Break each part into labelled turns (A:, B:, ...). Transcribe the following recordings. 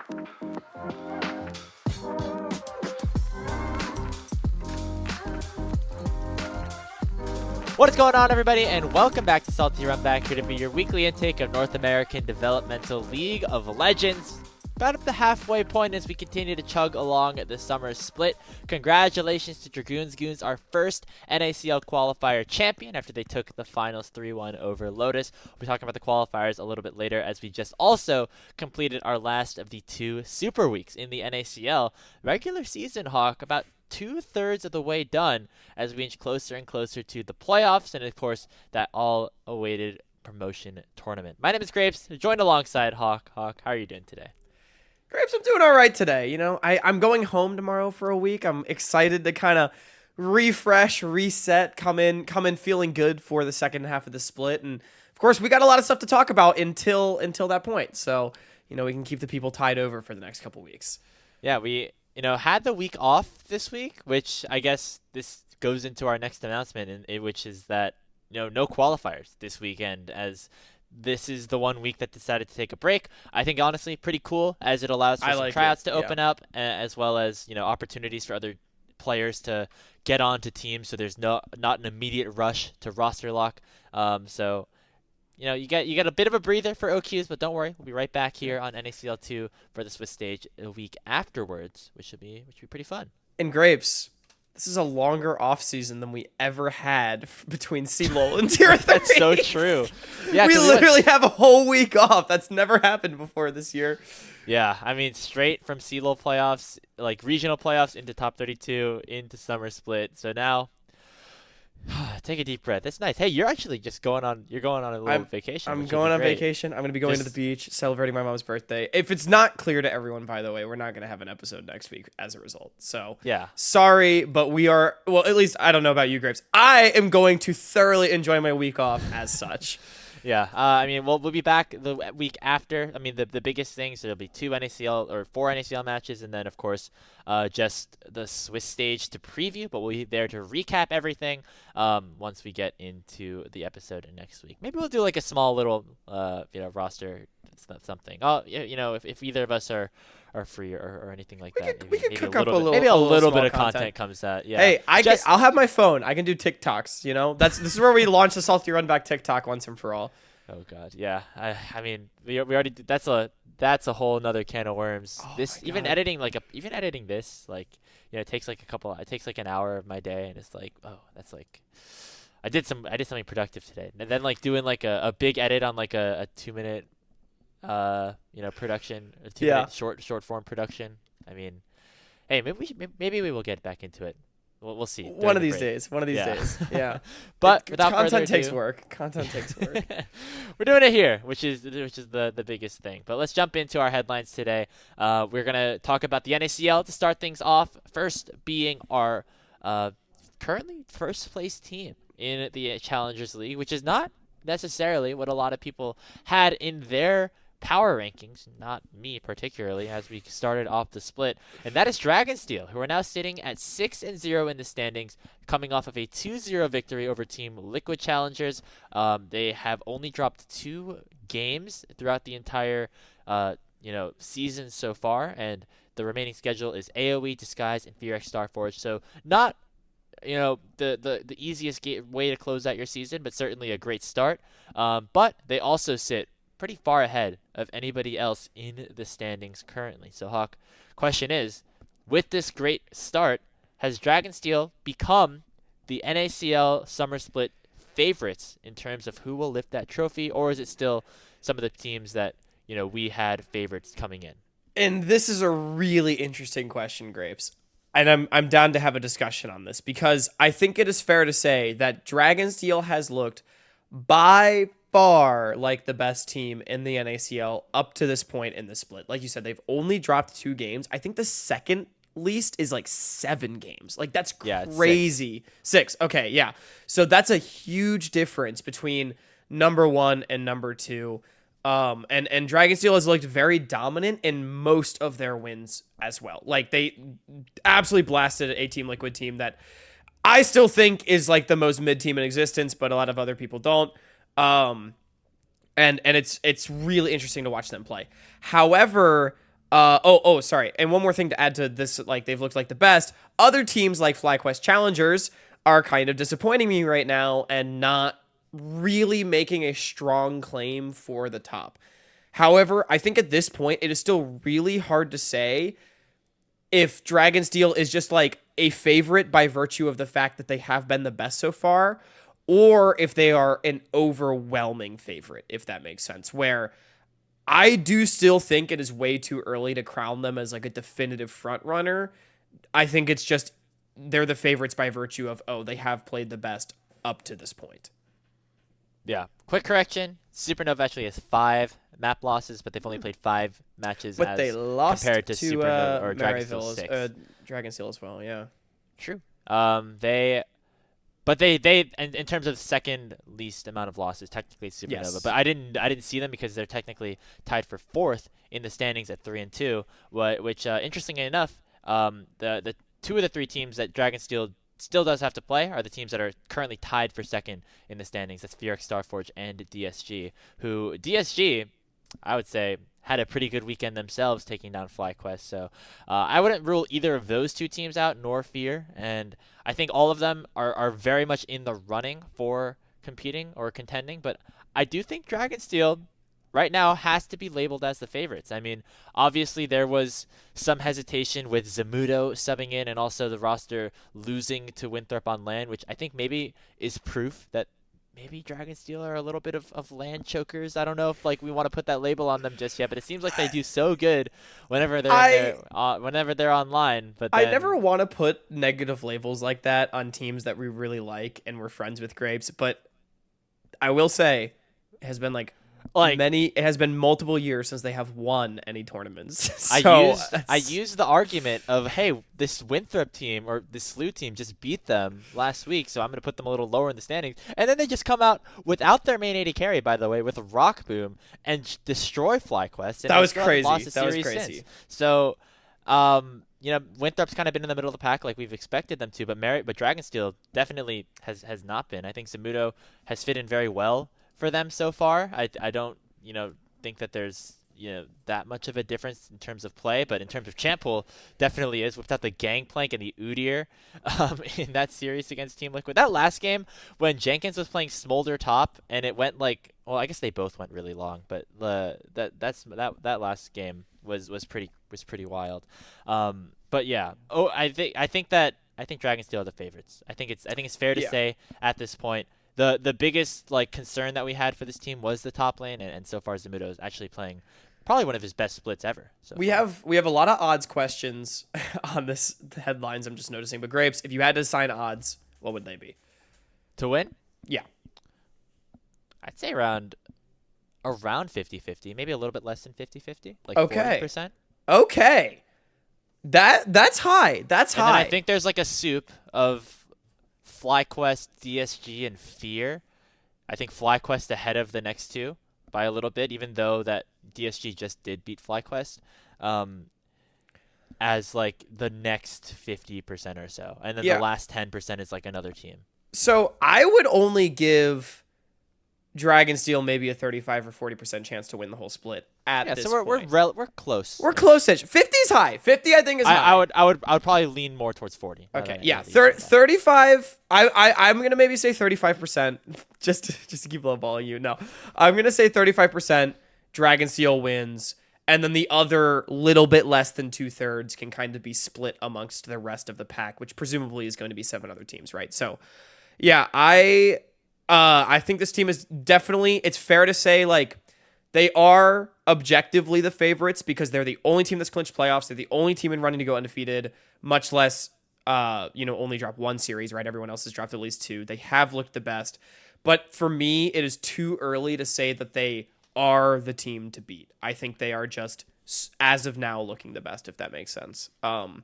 A: What is going on, everybody, and welcome back to Salty Runback, here to be your weekly intake of North American Developmental League of Legends. About at the halfway point as we continue to chug along the summer split. Congratulations to Dragoons. Goons, our first NACL qualifier champion after they took the finals 3-1 over Lotus. We'll be talking about the qualifiers a little bit later, as we just also completed our last of the 2 super weeks in the NACL. Regular season, Hawk, about 2/3 of the way done as we inch closer and closer to the playoffs and, of course, that all-awaited promotion tournament. My name is Grapes, joined alongside Hawk. Hawk, how are you doing today?
B: Grapes, I'm doing all right today. You know, I'm going home tomorrow for a week. I'm excited to kind of refresh, reset, come in feeling good for the second half of the split. And, of course, we got a lot of stuff to talk about until that point. So, you know, we can keep the people tied over for the next couple weeks.
A: Yeah, we had the week off this week, which I guess this goes into our next announcement, which is that, no qualifiers this weekend, as this is the 1 week that decided to take a break. I think, honestly, pretty cool, as it allows for some tryouts to open up, as well as, opportunities for other players to get onto teams, so there's not an immediate rush to roster lock. So you get a bit of a breather for OQs, but don't worry, we'll be right back here on NACL 2 for the Swiss stage a week afterwards, which should be pretty fun.
B: And Grapes, this is a longer off season than we ever had between CLOL and Tier 3.
A: That's so true. Yeah,
B: we literally have a whole week off. That's never happened before this year.
A: Yeah, I mean, straight from CLOL playoffs, like regional playoffs, into top 32, into summer split. So now, take a deep breath. That's nice. Hey, you're actually just going on a little vacation.
B: I'm going on vacation. I'm going to be going to the beach, celebrating my mom's birthday. If it's not clear to everyone, by the way, we're not going to have an episode next week as a result. So,
A: yeah,
B: sorry, but we are, well, at least I don't know about you, Grapes. I am going to thoroughly enjoy my week off as such.
A: Yeah, I mean, we'll be back the week after. I mean, the biggest things, there'll be 4 NACL matches, and then, of course, just the Swiss stage to preview, but we'll be there to recap everything once we get into the episode next week. Maybe we'll do like a small little, roster something. Oh, if either of us are free or anything like that.
B: We could cook up a little
A: bit of content comes out. Yeah.
B: Hey, I'll have my phone. I can do TikToks. This is where we launch the Salty Runback TikTok once and for all.
A: Oh God, yeah. I mean, we already did, that's a whole nother can of worms.
B: Oh
A: this even editing this, it takes like an hour of my day, and it's like, oh, that's like, I did something productive today, and then like doing like a big edit on like a 2-minute production, a 2-minute short form production. I mean, hey, maybe we will get back into it. We'll see.
B: One of these days. Yeah.
A: But without
B: content
A: further
B: takes
A: ado,
B: work. Content takes work.
A: We're doing it here, which is the biggest thing. But let's jump into our headlines today. We're gonna talk about the NACL to start things off. First being our currently first place team in the Challengers League, which is not necessarily what a lot of people had in their power rankings, not me particularly, as we started off the split, and that is Dragonsteel, who are now sitting at 6-0 in the standings, coming off of a 2-0 victory over Team Liquid Challengers. They have only dropped 2 games throughout the entire season so far, and the remaining schedule is AoE, Disguise, and Fear X Starforge. So not the easiest way to close out your season, but certainly a great start. But they also sit pretty far ahead of anybody else in the standings currently. So, Hawk, question is, with this great start, has Dragonsteel become the NACL Summer Split favorites in terms of who will lift that trophy, or is it still some of the teams that we had favorites coming in?
B: And this is a really interesting question, Grapes. And I'm down to have a discussion on this, because I think it is fair to say that Dragonsteel has looked by far like the best team in the NACL up to this point in the split. Like you said, they've only dropped 2 games. I think the second least is like 7 games. Like, that's crazy. 6. Okay, yeah. So that's a huge difference between number 1 and number 2. And Dragonsteel has looked very dominant in most of their wins as well. Like, they absolutely blasted a Team Liquid team that I still think is like the most mid team in existence, but a lot of other people don't. And it's really interesting to watch them play. However, Sorry. And one more thing to add to this, like they've looked like the best. Other teams like FlyQuest Challengers are kind of disappointing me right now and not really making a strong claim for the top. However, I think at this point it is still really hard to say if Dragonsteel is just like a favorite by virtue of the fact that they have been the best so far, or if they are an overwhelming favorite, if that makes sense. Where I do still think it is way too early to crown them as like a definitive front runner. I think it's just they're the favorites by virtue of, oh, they have played the best up to this point.
A: Yeah. Quick correction. Supernova actually has 5 map losses, but they've only played 5 matches
B: But they lost
A: compared to Supernova or Dragonsteel 6.
B: Dragonsteel as well, yeah.
A: True. They in terms of second least amount of losses, technically Supernova.
B: Yes.
A: But I didn't see them because they're technically tied for 4th in the standings at 3-2. Which interestingly enough, the 2 of the 3 teams that Dragonsteel still does have to play are the teams that are currently tied for second in the standings. That's Furic, Starforge, and DSG. Who DSG, I would say, had a pretty good weekend themselves taking down FlyQuest. So I wouldn't rule either of those 2 teams out, nor Fear. And I think all of them are very much in the running for competing or contending. But I do think Dragonsteel right now has to be labeled as the favorites. I mean, obviously there was some hesitation with Zamudo subbing in and also the roster losing to Winthrop on land, which I think maybe is proof that maybe Dragonsteel are a little bit of land chokers. I don't know if like we want to put that label on them just yet, but it seems like they do so good whenever they're whenever they're online. But then,
B: I never want to put negative labels like that on teams that we really like and we're friends with Grapes, but I will say it has been it has been multiple years since they have won any tournaments. So
A: I used the argument of, hey, this Winthrop team or this SLU team just beat them last week, so I'm going to put them a little lower in the standings. And then they just come out without their main AD carry, by the way, with Rock Boom and destroy FlyQuest. And
B: that was crazy. That was crazy.
A: Since. So, Winthrop's kind of been in the middle of the pack like we've expected them to, but Dragonsteel definitely has not been. I think Zamudo has fit in very well for them so far. I don't, think that there's, that much of a difference in terms of play, but in terms of champ pool, definitely is. Whipped out the Gangplank and the Udyr in that series against Team Liquid. That last game when Jenkins was playing Smolder top and it went I guess they both went really long, but that last game was pretty wild. But yeah, I think Dragonsteel are the favorites. I think it's fair to say at this point. The biggest concern that we had for this team was the top lane, and so far Zamudo is actually playing probably one of his best splits ever. We
B: have a lot of odds questions on this headlines. I'm just noticing. But Grapes, if you had to assign odds, what would they be?
A: To win?
B: Yeah,
A: I'd say around 50-50, maybe a little bit less than 50-50, like 40%.
B: Okay, that's high. That's
A: and
B: high.
A: Then I think there's a soup of FlyQuest, DSG, and Fear. I think FlyQuest ahead of the next 2 by a little bit, even though that DSG just did beat FlyQuest, as the next 50% or so. And then the last 10% is another team.
B: So I would only give Dragonsteel maybe a 35 or 40% chance to win the whole split at this point.
A: We're close.
B: We're close-ish. 50 is high. 50 I think is high.
A: I would probably lean more towards 40.
B: Okay. Yeah. 35. I'm gonna maybe say 35%. just to keep lowballing you. No, I'm gonna say 35%. Dragonsteel wins, and then the other little bit less than 2/3 can kind of be split amongst the rest of the pack, which presumably is going to be 7 other teams, right? So, yeah, I think this team is definitely, it's fair to say, they are objectively the favorites because they're the only team that's clinched playoffs. They're the only team in running to go undefeated, much less, only drop 1 series, right? Everyone else has dropped at least 2. They have looked the best. But for me, it is too early to say that they are the team to beat. I think they are just, as of now, looking the best, if that makes sense. But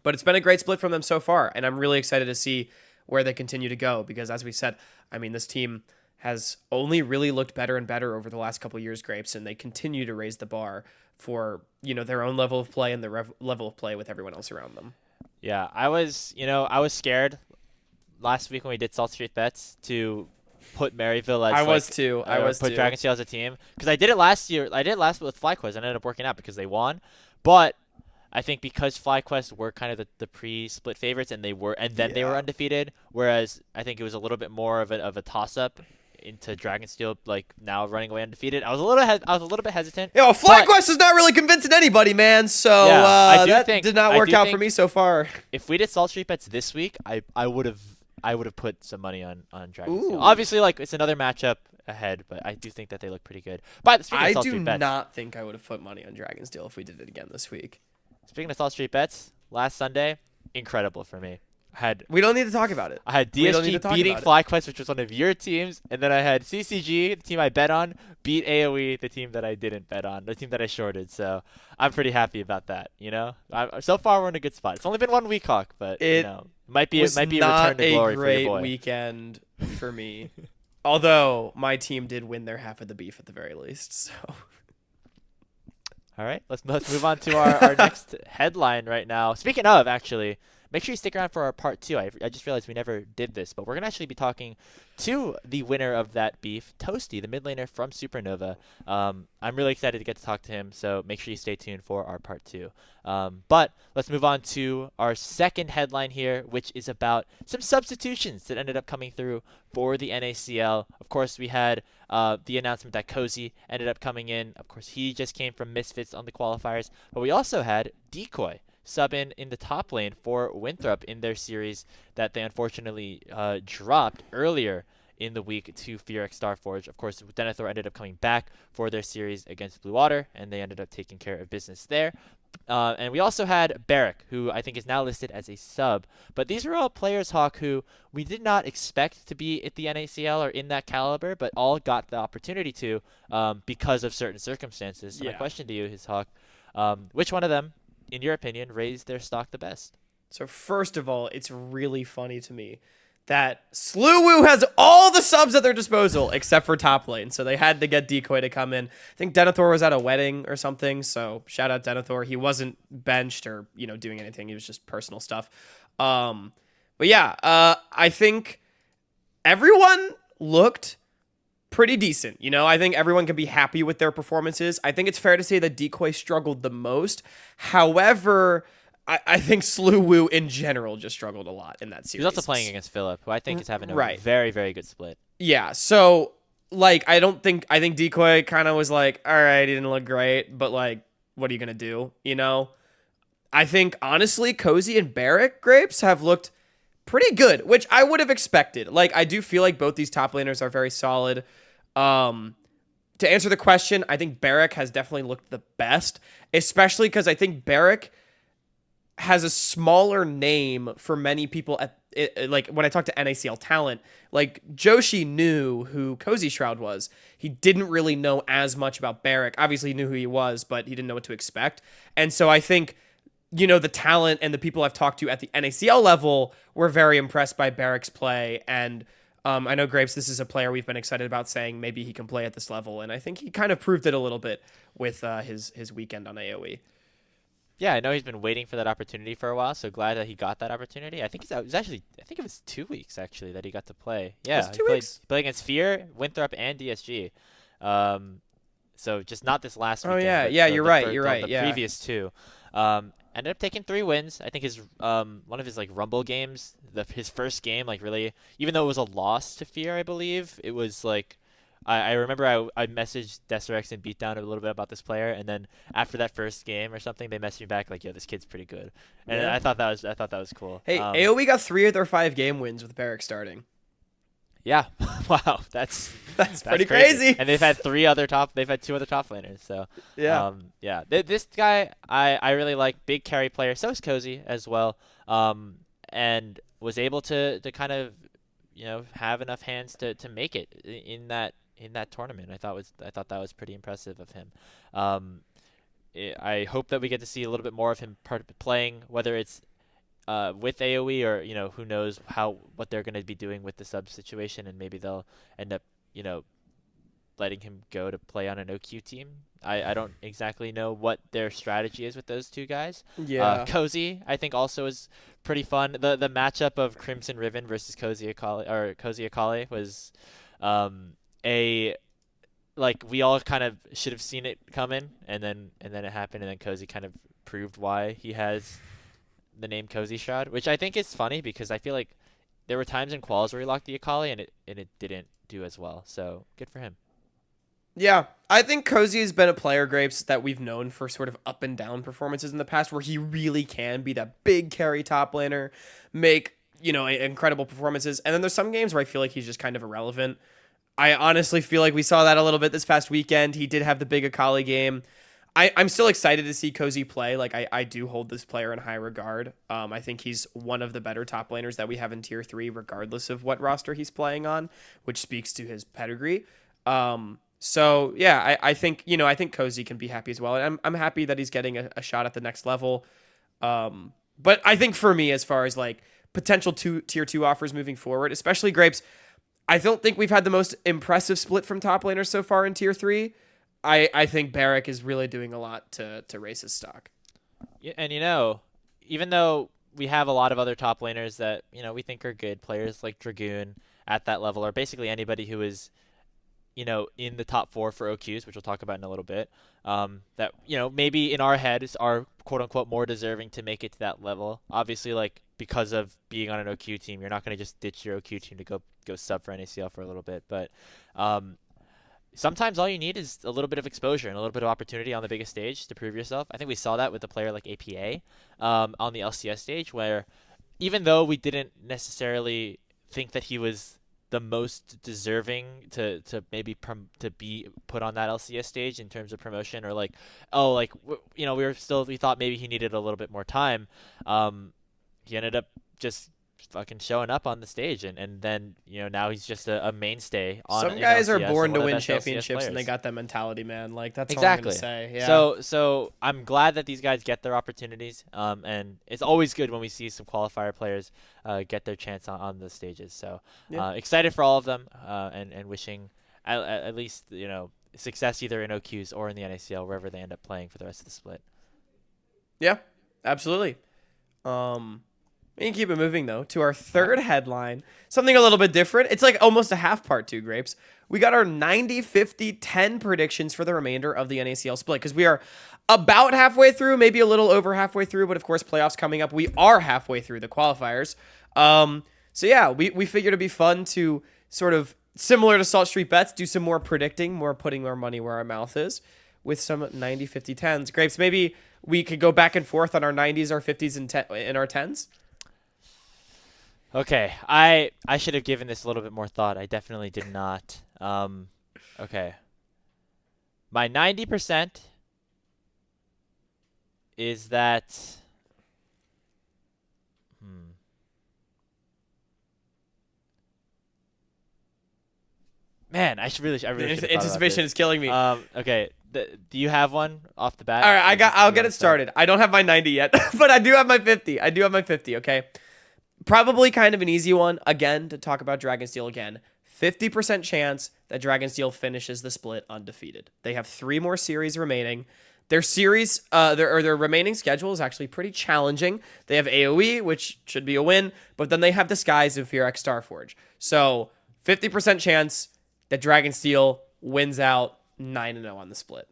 B: it's been a great split from them so far, and I'm really excited to see where they continue to go because, as we said, this team has only really looked better and better over the last couple of years, Grapes, and they continue to raise the bar for, their own level of play and the level of play with everyone else around them.
A: Yeah, I was scared last week when we did Salt Street Bets to put Maryville as
B: I
A: like,
B: was too. I was
A: put
B: too.
A: Dragonsteel as a team because I did it last year. I did it last with FlyQuest. And it ended up working out because they won, but I think because FlyQuest were kind of the pre-split favorites and they were undefeated, whereas I think it was a little bit more of a toss-up into Dragonsteel, like now running away undefeated. I was a little bit hesitant.
B: Yo, FlyQuest is not really convincing anybody, man. So that did not work out for me so far.
A: If we did Salt Street Bets this week, I would have put some money on Dragonsteel.
B: Ooh.
A: Obviously, like it's another matchup ahead, but I do think that they look pretty good. But speaking of
B: I
A: Salt
B: do
A: Street Bets,
B: not think I would have put money on Dragonsteel if we did it again this week.
A: speaking of Salt Street Bets, last Sunday, incredible for me.
B: We don't need to talk about it.
A: I had DSG beating FlyQuest, which was one of your teams, and then I had CCG, the team I bet on, beat AoE, the team that I didn't bet on, the team that I shorted. So I'm pretty happy about that. So far we're in a good spot. It's only been 1 week, Hawk, but it might be a return to glory for your boy.
B: Not a great weekend for me. Although my team did win their half of the beef at the very least. So.
A: All right, let's move on to our next headline right now. Speaking of, actually, make sure you stick around for our part 2. I just realized we never did this, but we're going to actually be talking to the winner of that beef, Toasty, the mid laner from Supernova. I'm really excited to get to talk to him, so make sure you stay tuned for our part 2. But let's move on to our second headline here, which is about some substitutions that ended up coming through for the NACL. Of course, we had the announcement that Cozy ended up coming in. Of course, he just came from Misfits on the qualifiers, but we also had Decoy sub in the top lane for Winthrop in their series that they unfortunately dropped earlier in the week to Fearx Starforge. Of course, Denethor ended up coming back for their series against Blue Water, and they ended up taking care of business there. And we also had Barrick, who I think is now listed as a sub. But these are all players, Hawk, who we did not expect to be at the NACL or in that caliber, but all got the opportunity to because of certain circumstances. So my question to you is, Hawk, which one of them, in your opinion, raised their stock the best?
B: So first of all, it's really funny to me that Sluwoo has all the subs at their disposal except for top lane. So they had to get Decoy to come in. I think Denethor was at a wedding or something. So shout out Denethor. He wasn't benched or, doing anything. He was just personal stuff. But yeah, I think everyone looked pretty decent. I think everyone can be happy with their performances. I think it's fair to say that Decoy struggled the most. However, I think Sluwoo in general just struggled a lot in that series.
A: He's also playing against Philip, who I think is having a very, very good split.
B: Yeah, so, I think Decoy kind of was like, all right, he didn't look great, but, what are you going to do, I think, honestly, Cozy and Barrick Grapes have looked pretty good, which I would have expected. I do feel like both these top laners are very solid. To answer the question, I think Barrick has definitely looked the best, especially because I think Barrick has a smaller name for many people when I talk to NACL talent, Joshi knew who Cozy Shroud was. He didn't really know as much about Barrick. Obviously he knew who he was, but he didn't know what to expect. And so I think, the talent and the people I've talked to at the NACL level were very impressed by Barrick's play. And I know Grapes, this is a player we've been excited about saying maybe he can play at this level. And I think he kind of proved it a little bit with his weekend on AoE.
A: Yeah, I know he's been waiting for that opportunity for a while, so glad that he got that opportunity. I think it was 2 weeks actually that he got to play. Yeah,
B: he played
A: against Fear, Winthrop, and DSG. So just not this last weekend.
B: You're right.
A: The previous 2. Ended up taking 3 wins. I think his one of his Rumble games, his first game, really, even though it was a loss to Fear, I believe it was I remember I messaged Deserex and Beatdown a little bit about this player, and then after that first game or something, they messaged me back yo, this kid's pretty good, and I thought that was cool.
B: Hey, AoE got 3 of their 5 game wins with Barrick starting.
A: Yeah, wow, that's
B: pretty crazy.
A: And they've had 2 other top laners. So yeah, this guy I really like, big carry player. So is Cozy as well, and was able to kind of have enough hands to make it in that tournament. I thought that was pretty impressive of him. I hope that we get to see a little bit more of him playing, whether it's with AoE or who knows what they're going to be doing with the sub situation, and maybe they'll end up letting him go to play on an OQ team. I don't exactly know what their strategy is with those 2 guys.
B: Yeah.
A: Cozy, I think, also is pretty fun. The matchup of Crimson Riven versus Cozy Akali was a like we all kind of should have seen it coming, and then it happened, and then Cozy kind of proved why he has the name Cozy Shroud, which I think is funny because I feel like there were times in quals where he locked the Akali and it didn't do as well. So good for him.
B: Yeah, I think Cozy has been a player, Grapes, that we've known for sort of up and down performances in the past, where he really can be that big carry top laner, make incredible performances, and then there's some games where I feel like he's just kind of irrelevant. I honestly feel like we saw that a little bit this past weekend. He did have the big Akali game. I'm still excited to see Cozy play. Like, I do hold this player in high regard. I think he's one of the better top laners that we have in Tier 3, regardless of what roster he's playing on, which speaks to his pedigree. So, yeah, I think Cozy can be happy as well. And I'm happy that he's getting a shot at the next level. But I think for me, as far as, like, potential Tier 2 offers moving forward, especially Grapes, I don't think we've had the most impressive split from top laners so far in Tier 3. I think Barrick is really doing a lot to raise his stock.
A: Yeah, and even though we have a lot of other top laners that we think are good players, like Dragoon at that level, or basically anybody who is in the top 4 for OQs, which we'll talk about in a little bit, that maybe in our heads are quote unquote more deserving to make it to that level. Obviously, like, because of being on an OQ team, you're not going to just ditch your OQ team to go sub for NACL for a little bit, but sometimes all you need is a little bit of exposure and a little bit of opportunity on the biggest stage to prove yourself. I think we saw that with a player like APA on the LCS stage, where even though we didn't necessarily think that he was the most deserving to maybe to be put on that LCS stage in terms of promotion, or like, we thought maybe he needed a little bit more time. He ended up just fucking showing up on the stage, and then now he's just a mainstay on
B: some guys are
A: LCS,
B: born to
A: one of the
B: win
A: best LCS
B: championships, and they
A: players.
B: got that mentality, man. Like, that's
A: Exactly.
B: all I'm gonna say. Yeah.
A: So I'm glad that these guys get their opportunities. And it's always good when we see some qualifier players get their chance on the stages. So
B: Yeah.
A: excited for all of them, and wishing at least success either in OQs or in the NACL, wherever they end up playing for the rest of the split.
B: Yeah, absolutely. We can keep it moving, though, to our third headline. Something a little bit different. It's like almost a half part two, Grapes. We got our 90, 50, 10 predictions for the remainder of the NACL split, because we are about halfway through, maybe a little over halfway through, but of course, playoffs coming up. We are halfway through the qualifiers. So yeah, we figured it'd be fun to sort of, similar to Salt Street Bets, do some more predicting, more putting our money where our mouth is with some 90, 50, 10s. Grapes, maybe we could go back and forth on our 90s, our 50s, and our 10s.
A: Okay, I should have given this a little bit more thought. I definitely did not. Okay. My 90% is that Man, I really should have thought about
B: Anticipation
A: this.
B: is killing me.
A: Okay. Do you have one off the bat?
B: All right, I'll get it started. I don't have my 90 yet, but I do have my 50. Okay. Probably kind of an easy one, again, to talk about Dragonsteel again. 50% chance that Dragonsteel finishes the split undefeated. They have 3 more series remaining. Their series, their remaining schedule is actually pretty challenging. They have AoE, which should be a win, but then they have Disguise and Fear X Starforge. So 50% chance that Dragonsteel wins out 9-0 on the split.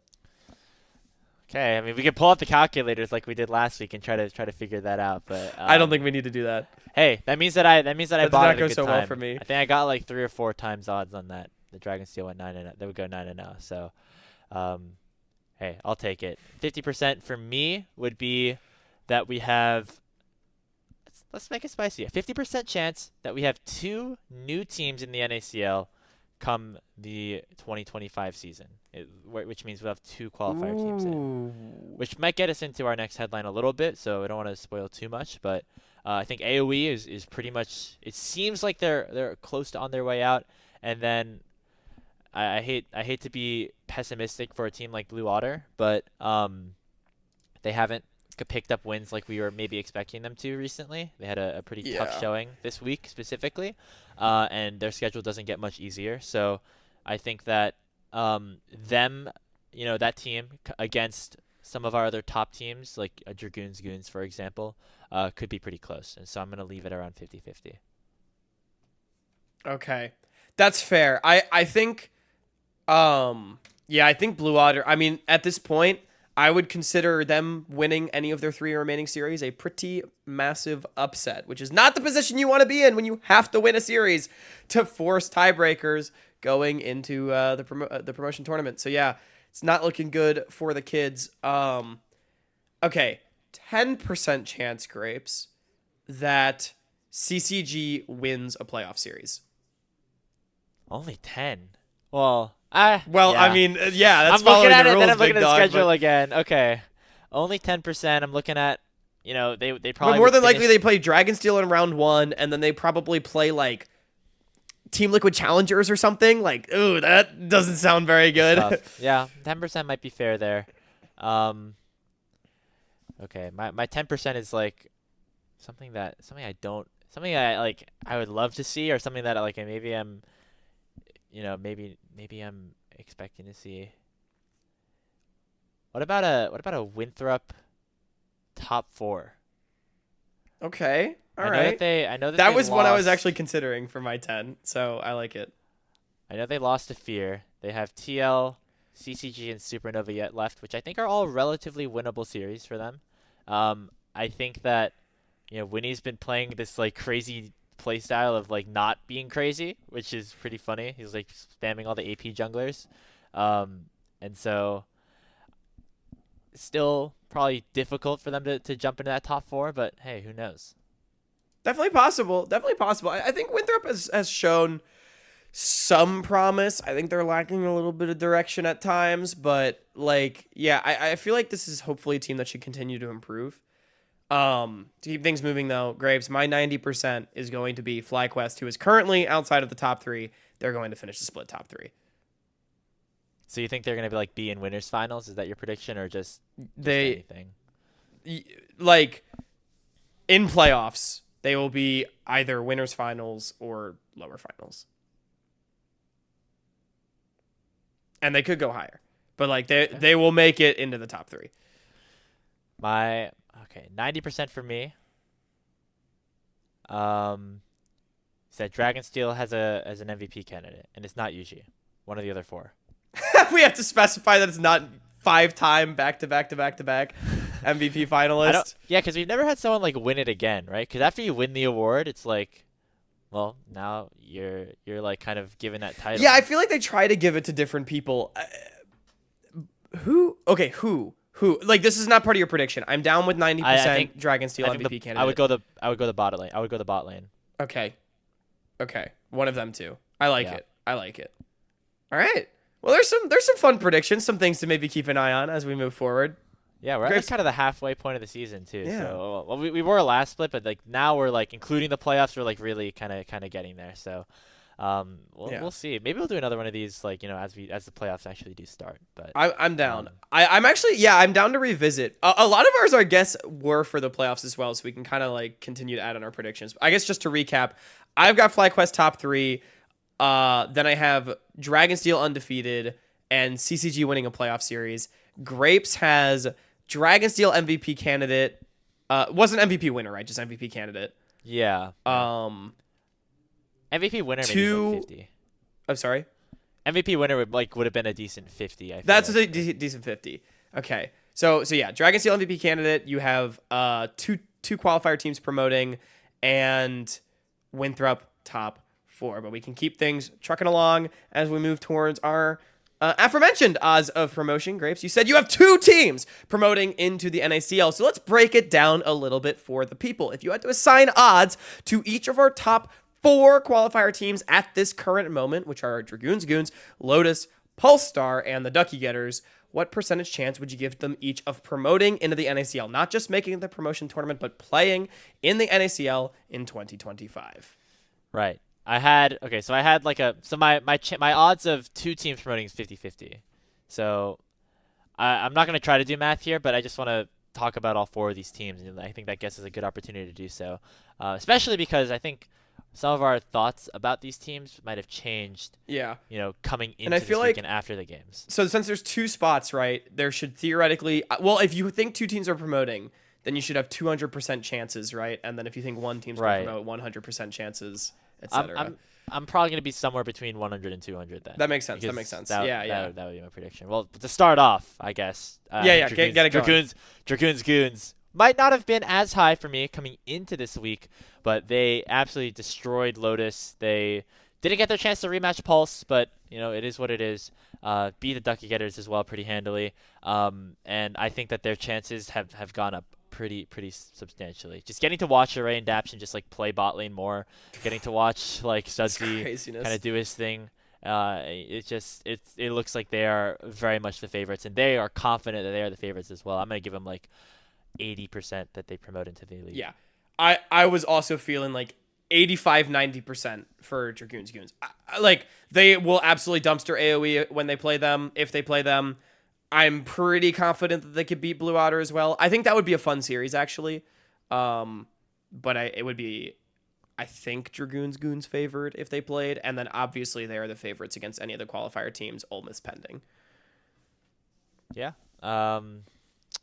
A: Okay, I mean, we could pull out the calculators like we did last week and try to figure that out, but
B: I don't think we need to do that.
A: Hey, that means that I bought it a good
B: so
A: time.
B: well for me.
A: I think I got like 3 or 4 times odds on that. The Dragonsteel went 9-0. They would go 9-0. So, hey, I'll take it. 50% for me would be that we have. Let's make it spicy. A 50% chance that we have 2 new teams in the NACL come the 2025 season, which means we'll have 2 qualifier teams in, which might get us into our next headline a little bit, so I don't want to spoil too much, but I think AoE is pretty much, it seems like they're close to on their way out, and then I hate to be pessimistic for a team like Blue Otter, but they haven't picked up wins like we were maybe expecting them to recently. They had a pretty tough showing this week specifically, and their schedule doesn't get much easier. So I think that that team against some of our other top teams, like Dragoon's Goons, for example, could be pretty close. And so I'm going to leave it around 50-50.
B: Okay. That's fair. I think, yeah, I think Blue Otter. I mean, at this point, I would consider them winning any of their 3 remaining series a pretty massive upset, which is not the position you want to be in when you have to win a series to force tiebreakers going into the promotion tournament. So yeah, it's not looking good for the kids. Okay, 10% chance, Grapes, that CCG wins a playoff series.
A: Only 10. Well,
B: I mean, yeah, that's
A: I'm looking at
B: the
A: it,
B: rules,
A: then I'm looking at the
B: dog,
A: schedule again. Okay, only 10%. I'm looking at, they probably.
B: But more
A: would
B: than likely
A: finish-
B: they play Dragonsteel in round 1, and then they probably play like Team Liquid Challengers or something. Like, ooh, that doesn't sound very good.
A: Tough. Yeah, 10% might be fair there. Okay, my 10% is like something I like. I would love to see, or something that like maybe I'm, maybe I'm expecting to see. What about a Winthrop top 4?
B: Okay, all
A: I know
B: right.
A: that I know that
B: That
A: they
B: was what I was
A: lost-
B: actually considering for my 10, so I like it.
A: I know they lost to Fear. They have TL, CCG, and Supernova yet left, which I think are all relatively winnable series for them. I think that Winnie's been playing this like crazy play style of like not being crazy, which is pretty funny. He's like spamming all the AP junglers, and so still probably difficult for them to jump into that top 4. But hey, who knows?
B: Definitely possible. Definitely possible. I think Winthrop has shown some promise. I think they're lacking a little bit of direction at times, but like, yeah, I feel like this is hopefully a team that should continue to improve. To keep things moving though, Graves, my 90% is going to be FlyQuest, who is currently outside of the top 3. They're going to finish the split top 3.
A: So you think they're gonna be in winners finals? Is that your prediction, or just anything?
B: Like in playoffs, they will be either winners finals or lower finals. And they could go higher. But like they will make it into the top 3.
A: 90% for me. Said Dragonsteel has an MVP candidate, and it's not Yuji, one of the other 4.
B: We have to specify that it's not 5-time back-to-back MVP finalist.
A: Yeah, because we've never had someone like win it again, right? Because after you win the award, it's like, well, now you're like kind of given that title.
B: Yeah, I feel like they try to give it to different people. Who? Okay, who? Like, this is not part of your prediction. I'm down with 90% Dragonsteel MVP candidate.
A: I would go the bot lane. I would go the bot lane.
B: Okay. One of them too. I like it. All right. Well, there's some fun predictions, some things to maybe keep an eye on as we move forward.
A: Yeah, we're at kind of the halfway point of the season too.
B: Yeah.
A: So, well, we were last split, but like now we're like including the playoffs. We're like really kind of getting there. So, we'll see. Maybe we'll do another one of these like as the playoffs actually do start. But
B: I'm down. I'm actually I'm down to revisit. A lot of ours, I guess, were for the playoffs as well, so we can kind of like continue to add on our predictions. I guess just to recap, I've got FlyQuest top 3. Then I have Dragonsteel undefeated and CCG winning a playoff series. Grapes has Dragonsteel MVP candidate. Wasn't MVP winner, right? Just MVP candidate.
A: Yeah. MVP winner maybe like 50.
B: I'm sorry.
A: MVP winner would have been a decent 50. I feel
B: That's
A: like.
B: a decent 50. Okay. So yeah, Dragonsteel MVP candidate. You have two qualifier teams promoting, and Winthrop top 4. But we can keep things trucking along as we move towards our aforementioned odds of promotion. Grapes, you said you have 2 teams promoting into the NACL. So let's break it down a little bit for the people. If you had to assign odds to each of our top 4 qualifier teams at this current moment, which are Dragoons, Goons, Lotus, Pulsar, and the Ducky Getters, what percentage chance would you give them each of promoting into the NACL? Not just making the promotion tournament, but playing in the NACL in 2025.
A: Right. I had my odds of 2 teams promoting is 50-50. So I'm not going to try to do math here, but I just want to talk about all 4 of these teams, and I think that gives us a good opportunity to do so, especially because I think some of our thoughts about these teams might have changed.
B: Yeah.
A: Coming into this weekend after the games.
B: So since there's 2 spots, right, there should theoretically, if you think 2 teams are promoting, then you should have 200% chances, right? And then if you think 1 team's going to promote, 100% chances
A: I'm
B: etc.
A: I'm I'm probably gonna be somewhere between 100 and 200 then.
B: That makes sense. That
A: Because
B: makes sense.
A: That
B: Yeah, yeah.
A: that would be my prediction. Well, to start off, I guess. I
B: Yeah,
A: think
B: yeah. Get it going.
A: Dragoon's Goons might not have been as high for me coming into this week, but they absolutely destroyed Lotus. They didn't get their chance to rematch Pulse, but it is what it is. Beat the Ducky Getters as well pretty handily. And I think that their chances have gone up pretty substantially. Just getting to watch Array and Daption just like play bot lane more, getting to watch like Sudsy kind of do his thing. It looks like they are very much the favorites, and they are confident that they are the favorites as well. I'm gonna give them like 80% that they promote into the elite.
B: Yeah. I was also feeling like 85-90% for Dragoon's Goons. Like, they will absolutely dumpster AoE when they play them, if they play them. I'm pretty confident that they could beat Blue Otter as well. I think that would be a fun series, actually. But it would be, I think, Dragoon's Goons favored if they played, and then obviously they are the favorites against any of the qualifier teams, Ole Miss pending.
A: Yeah. All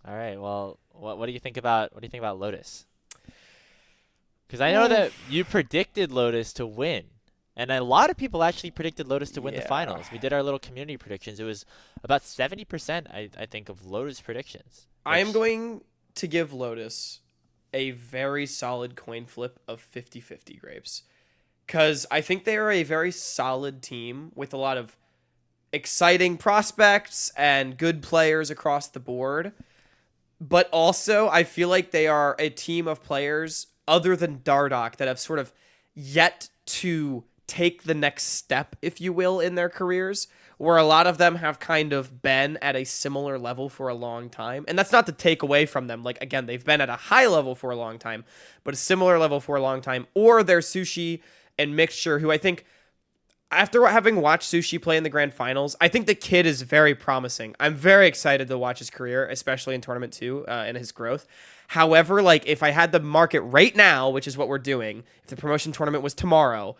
A: right. Well, what do you think about Lotus? Because I know that you predicted Lotus to win, and a lot of people actually predicted Lotus to win the finals. We did our little community predictions. It was about 70%, I think, of Lotus predictions.
B: I am going to give Lotus a very solid coin flip of 50-50 grapes, because I think they are a very solid team with a lot of exciting prospects and good players across the board. But also, I feel like they are a team of players other than Dardoch that have sort of yet to take the next step, if you will, in their careers, where a lot of them have kind of been at a similar level for a long time. And that's not to take away from them. Like, again, they've been at a high level for a long time, but a similar level for a long time. Or they're Sushi and Mixture, who I think, after having watched Sushi play in the grand finals, I think the kid is very promising. I'm very excited to watch his career, especially in Tournament 2 and his growth. However, like, if I had the market right now, which is what we're doing, if the promotion tournament was tomorrow,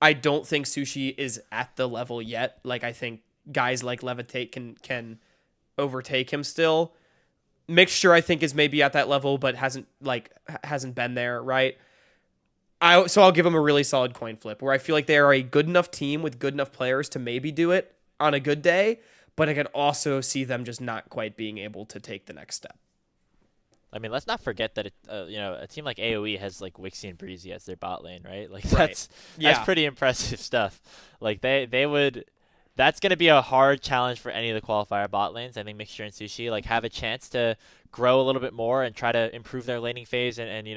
B: I don't think Sushi is at the level yet. Like, I think guys like Levitate can overtake him still. Mixture, I think, is maybe at that level, but hasn't been there, right? So I'll give them a really solid coin flip, where I feel like they are a good enough team with good enough players to maybe do it on a good day, but I can also see them just not quite being able to take the next step.
A: I mean, let's not forget that a team like AoE has like Wixie and Breezy as their bot lane, right? Like that's pretty impressive stuff. Like they would. That's going to be a hard challenge for any of the qualifier bot lanes. I think Mixture and Sushi like have a chance to grow a little bit more and try to improve their laning phase and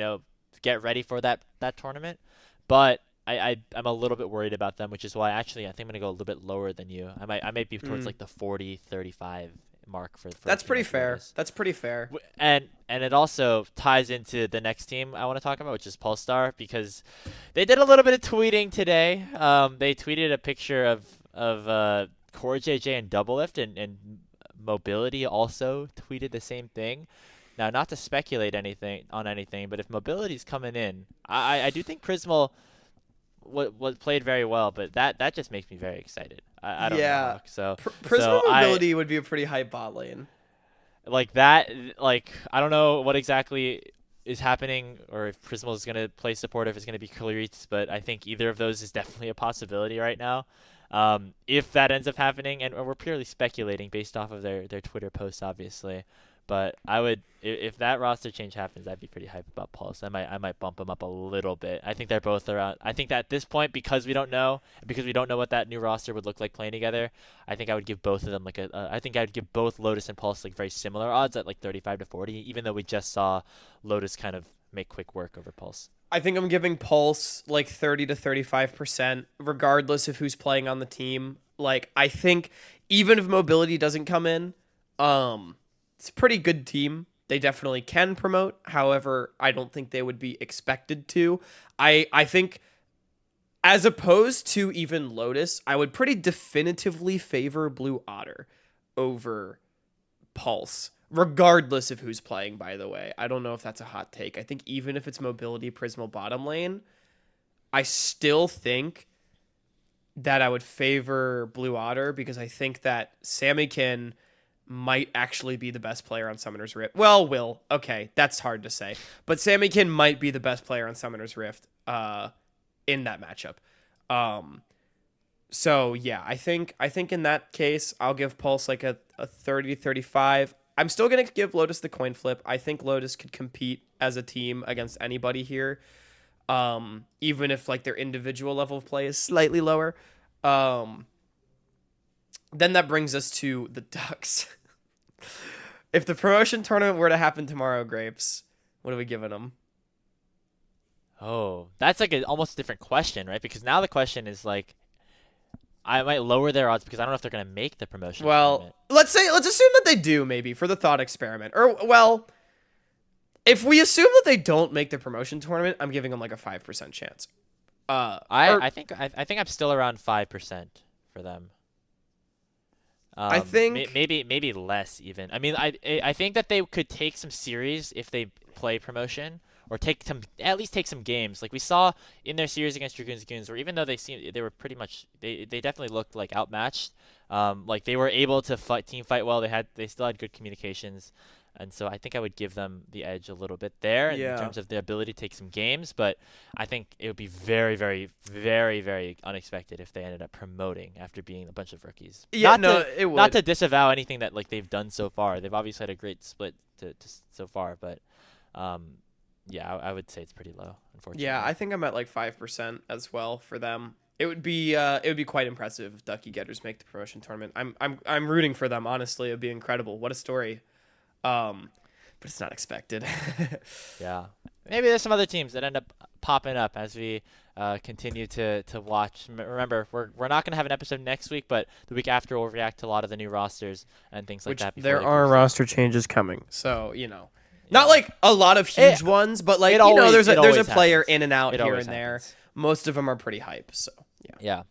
A: get ready for that tournament. But I'm a little bit worried about them, which is why actually I think I'm going to go a little bit lower than you. I might be towards like the 40-35 mark for
B: That's pretty fair. That's pretty fair.
A: And it also ties into the next team I want to talk about, which is Polestar, because they did a little bit of tweeting today. They tweeted a picture of Core JJ and Doublelift, and Mobility also tweeted the same thing. Now, not to speculate anything, but if Mobility's coming in, I do think Prismal was played very well, but that just makes me very excited. I don't know. So
B: Prismal Mobility would be a pretty high bot lane.
A: Like that, I don't know what exactly is happening, or if Prismal is going to play support, if it's going to be Clarice, but I think either of those is definitely a possibility right now. If that ends up happening, and we're purely speculating based off of their Twitter posts, obviously. But I would, if that roster change happens, I'd be pretty hyped about Pulse. I might bump them up a little bit. I think they're both around. I think that at this point, because we don't know what that new roster would look like playing together, I think I would give both of them I think I'd give both Lotus and Pulse like very similar odds at like 35-40, even though we just saw Lotus kind of make quick work over Pulse.
B: I think I'm giving Pulse like 30-35%, regardless of who's playing on the team. Like, I think even if Mobility doesn't come in, it's a pretty good team. They definitely can promote. However, I don't think they would be expected to. I think, as opposed to even Lotus, I would pretty definitively favor Blue Otter over Pulse, regardless of who's playing, by the way. I don't know if that's a hot take. I think even if it's Mobility, Prismal bottom lane, I still think that I would favor Blue Otter, because I think that Sammykin might actually be the best player on Summoner's Rift. Well, Will. Okay, that's hard to say. But Sammykin might be the best player on Summoner's Rift in that matchup. So yeah, I think in that case, I'll give Pulse like a 30-35. I'm still gonna give Lotus the coin flip. I think Lotus could compete as a team against anybody here, even if like their individual level of play is slightly lower. Then that brings us to the Ducks. If the promotion tournament were to happen tomorrow, Grapes, what are we giving them?
A: Oh, that's like a almost different question, right? Because now the question is like, I might lower their odds because I don't know if they're gonna make the promotion tournament.
B: let's assume that they do, maybe for the thought experiment. Or well, if we assume that they don't make the promotion tournament, I'm giving them like a 5% chance.
A: I think I'm still around 5% for them.
B: I think
A: maybe less even. I mean, I think that they could take some series if they play promotion, or at least take some games. Like we saw in their series against Dragoon's Goons, where even though they were pretty much they definitely looked like outmatched. Like they were able to team fight well. They still had good communications. And so I think I would give them the edge a little bit there in terms of the ability to take some games. But I think it would be very, very, very, very unexpected if they ended up promoting after being a bunch of rookies.
B: Yeah, it would.
A: Not to disavow anything that like they've done so far. They've obviously had a great split to so far. But yeah, I would say it's pretty low, unfortunately.
B: Yeah, I think I'm at like 5% as well for them. It would be quite impressive if Ducky Getters make the promotion tournament. I'm rooting for them. Honestly, it'd be incredible. What a story. But it's not expected.
A: Yeah. Maybe there's some other teams that end up popping up as we continue to watch. Remember, we're not going to have an episode next week, but the week after we'll react to a lot of the new rosters and things like that.
B: There are roster changes coming, so not like a lot of huge ones, but like there's a player in and out here and there. Most of them are pretty hype. So
A: yeah.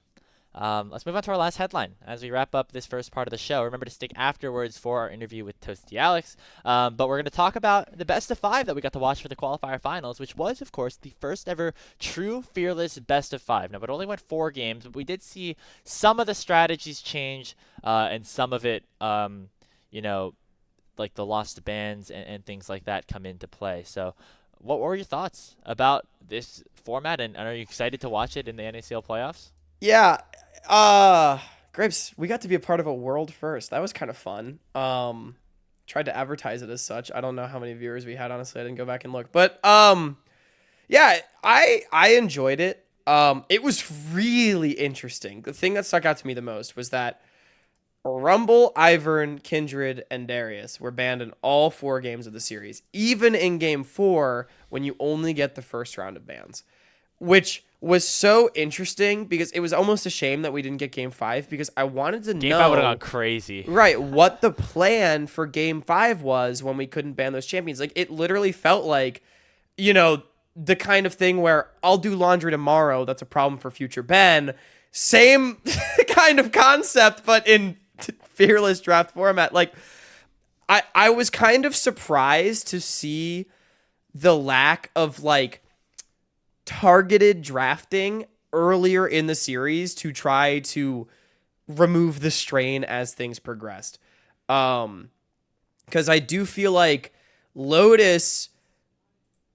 A: Let's move on to our last headline as we wrap up this first part of the show. Remember to stick afterwards for our interview with Toasty Alex. But we're going to talk about the best of 5 that we got to watch for the qualifier finals, which was, of course, the first ever true fearless best of 5. Now, it only went 4 games, but we did see some of the strategies change and some of it, like the lost bands and things like that come into play. So what were your thoughts about this format, and are you excited to watch it in the NACL playoffs?
B: Yeah, Grapes, we got to be a part of a world first. That was kind of fun. Tried to advertise it as such. I don't know how many viewers we had, honestly. I didn't go back and look. But yeah, I enjoyed it. It was really interesting. The thing that stuck out to me the most was that Rumble, Ivern, Kindred, and Darius were banned in all 4 games of the series, even in game 4 when you only get the first round of bans, which was so interesting because it was almost a shame that we didn't get game 5 because I wanted to know.
A: Game 5 would have gone crazy.
B: Right, what the plan for game 5 was when we couldn't ban those champions. Like, it literally felt like, the kind of thing where I'll do laundry tomorrow. That's a problem for future Ben. Same kind of concept, but in fearless draft format. Like, I was kind of surprised to see the lack of, like, targeted drafting earlier in the series to try to remove the strain as things progressed. Because I do feel like Lotus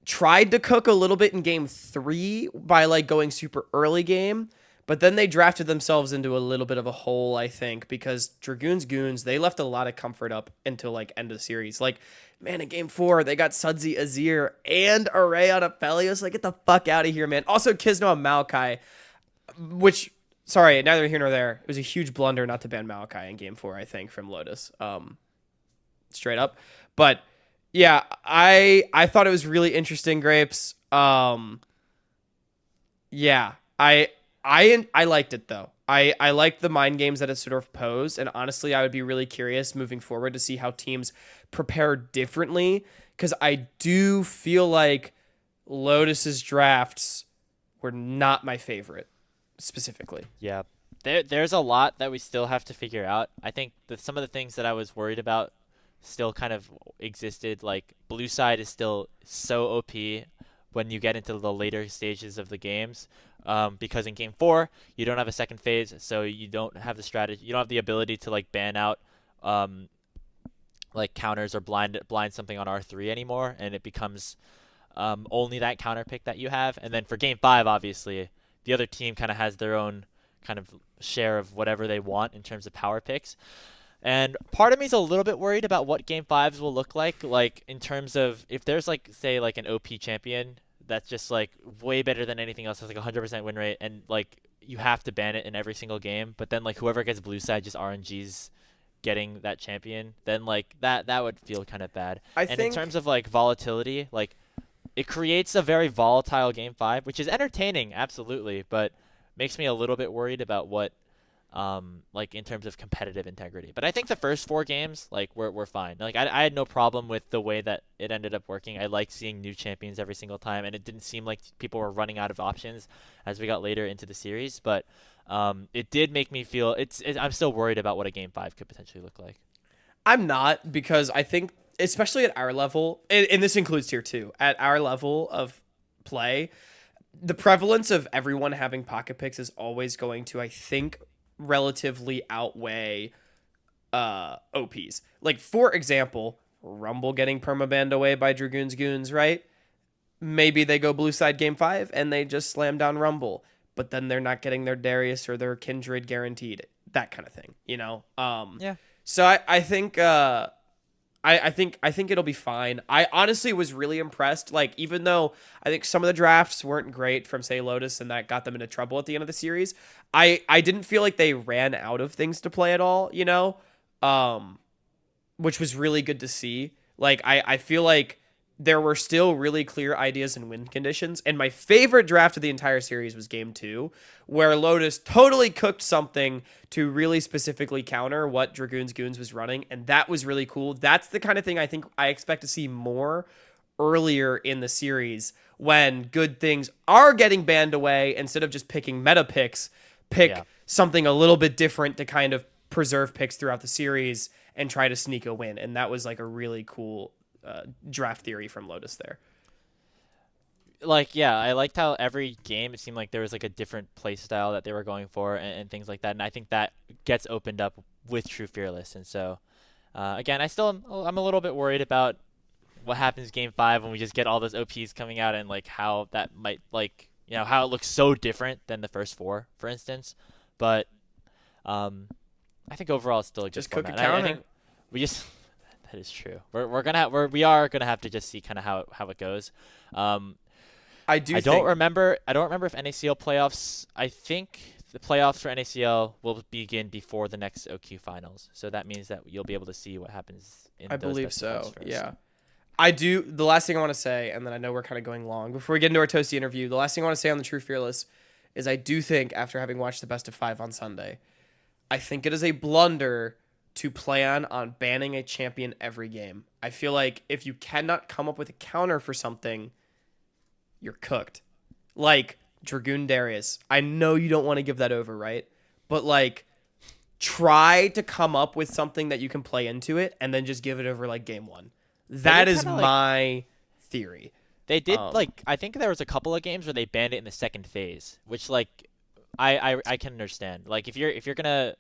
B: tried to cook a little bit in game 3 by like going super early game, but then they drafted themselves into a little bit of a hole, I think, because Dragoon's Goons, they left a lot of comfort up until like end of the series. Like, man, in game 4, they got Sudsy Azir and Array on Aphelios. Like, get the fuck out of here, man. Also, Kizno and Maokai, which, sorry, neither here nor there. It was a huge blunder not to ban Maokai in game 4, I think, from Lotus. Straight up. But, yeah, I thought it was really interesting, Grapes. Yeah, I liked it, though. I liked the mind games that it sort of posed, and honestly, I would be really curious moving forward to see how teams prepare differently, because I do feel like Lotus's drafts were not my favorite, specifically.
A: Yeah, there's a lot that we still have to figure out. I think that some of the things that I was worried about still kind of existed, like blue side is still so OP when you get into the later stages of the games. Because in game 4, you don't have a second phase, so you don't have the strategy. You don't have the ability to like ban out like counters or blind something on R3 anymore, and it becomes only that counter pick that you have. And then for game 5, obviously, the other team kind of has their own kind of share of whatever they want in terms of power picks. And part of me is a little bit worried about what Game 5s will look like in terms of if there's like say like an OP champion that's just like way better than anything else, has like 100% win rate, and like you have to ban it in every single game, but then like whoever gets blue side just RNGs getting that champion, then like that would feel kind of bad. And in terms of like volatility, like it creates a very volatile Game 5, which is entertaining, absolutely, but makes me a little bit worried about what like in terms of competitive integrity. But I think the first 4 games like were fine. Like I had no problem with the way that it ended up working. I liked seeing new champions every single time, and it didn't seem like people were running out of options as we got later into the series. But it did make me feel I'm still worried about what a Game 5 could potentially look like.
B: I'm not, because I think, especially at our level, and this includes tier 2, at our level of play, the prevalence of everyone having pocket picks is always going to, I think, relatively outweigh OPs. Like, for example, Rumble getting permabanned away by Dragoon's Goons, right? Maybe they go blue side Game 5 and they just slam down Rumble, but then they're not getting their Darius or their Kindred guaranteed. That kind of thing, you know?
A: Yeah.
B: So I think I think it'll be fine. I honestly was really impressed. Like, even though I think some of the drafts weren't great from, say, Lotus, and that got them into trouble at the end of the series, I didn't feel like they ran out of things to play at all, you know? Which was really good to see. Like, I feel like there were still really clear ideas and win conditions. And my favorite draft of the entire series was Game 2, where Lotus totally cooked something to really specifically counter what Dragoon's Goons was running. And that was really cool. That's the kind of thing I think I expect to see more earlier in the series, when good things are getting banned away. Instead of just picking meta picks, pick something a little bit different to kind of preserve picks throughout the series and try to sneak a win. And that was like a really cool draft theory from Lotus there.
A: Like, yeah, I liked how every game it seemed like there was like a different play style that they were going for, and things like that. And I think that gets opened up with True Fearless. And so, again, I'm a little bit worried about what happens Game 5 when we just get all those OPs coming out, and like how that might, like, you know, how it looks so different than the first 4, for instance. But I think overall it's still a good
B: just
A: format.
B: cook a counter.
A: I think we just that is true. We are gonna have to just see kind of how it goes. I don't remember if NACL playoffs. I think the playoffs for NACL will begin before the next OQ finals. So that means that you'll be able to see what happens in
B: I
A: those
B: believe
A: best of
B: so.
A: first.
B: Yeah. I do. The last thing I want to say, and then I know we're kind of going long, before we get into our Toasty interview, the last thing I want to say on the True Fearless is I do think, after having watched the best of 5 on Sunday, I think it is a blunder to plan on banning a champion every game. I feel like if you cannot come up with a counter for something, you're cooked. Like Dragoon Darius. I know you don't want to give that over, right? But like, try to come up with something that you can play into it, and then just give it over like game 1. That is my theory.
A: They did I think there was a couple of games where they banned it in the second phase, which like I can understand. Like if you're gonna,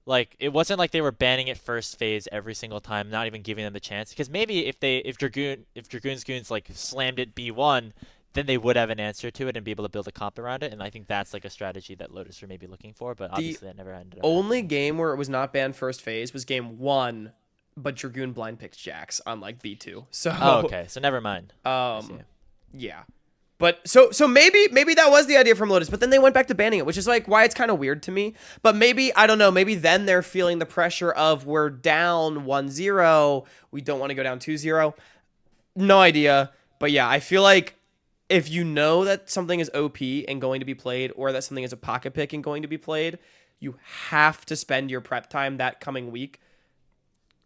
A: like, it wasn't like they were banning it first phase every single time, not even giving them the chance. Because maybe if Dragoon's Goons like slammed it B1, then they would have an answer to it and be able to build a comp around it. And I think that's like a strategy that Lotus are maybe looking for, but obviously that never ended up.
B: Only game where it was not banned first phase was game 1, but Dragoon blind picked Jax on like B2. So
A: okay, so never mind.
B: Yeah. But so maybe that was the idea from Lotus, but then they went back to banning it, which is like why it's kind of weird to me. But maybe, I don't know, maybe then they're feeling the pressure of we're down 1-0, we don't want to go down 2-0. No idea. But yeah, I feel like if you know that something is OP and going to be played, or that something is a pocket pick and going to be played, you have to spend your prep time that coming week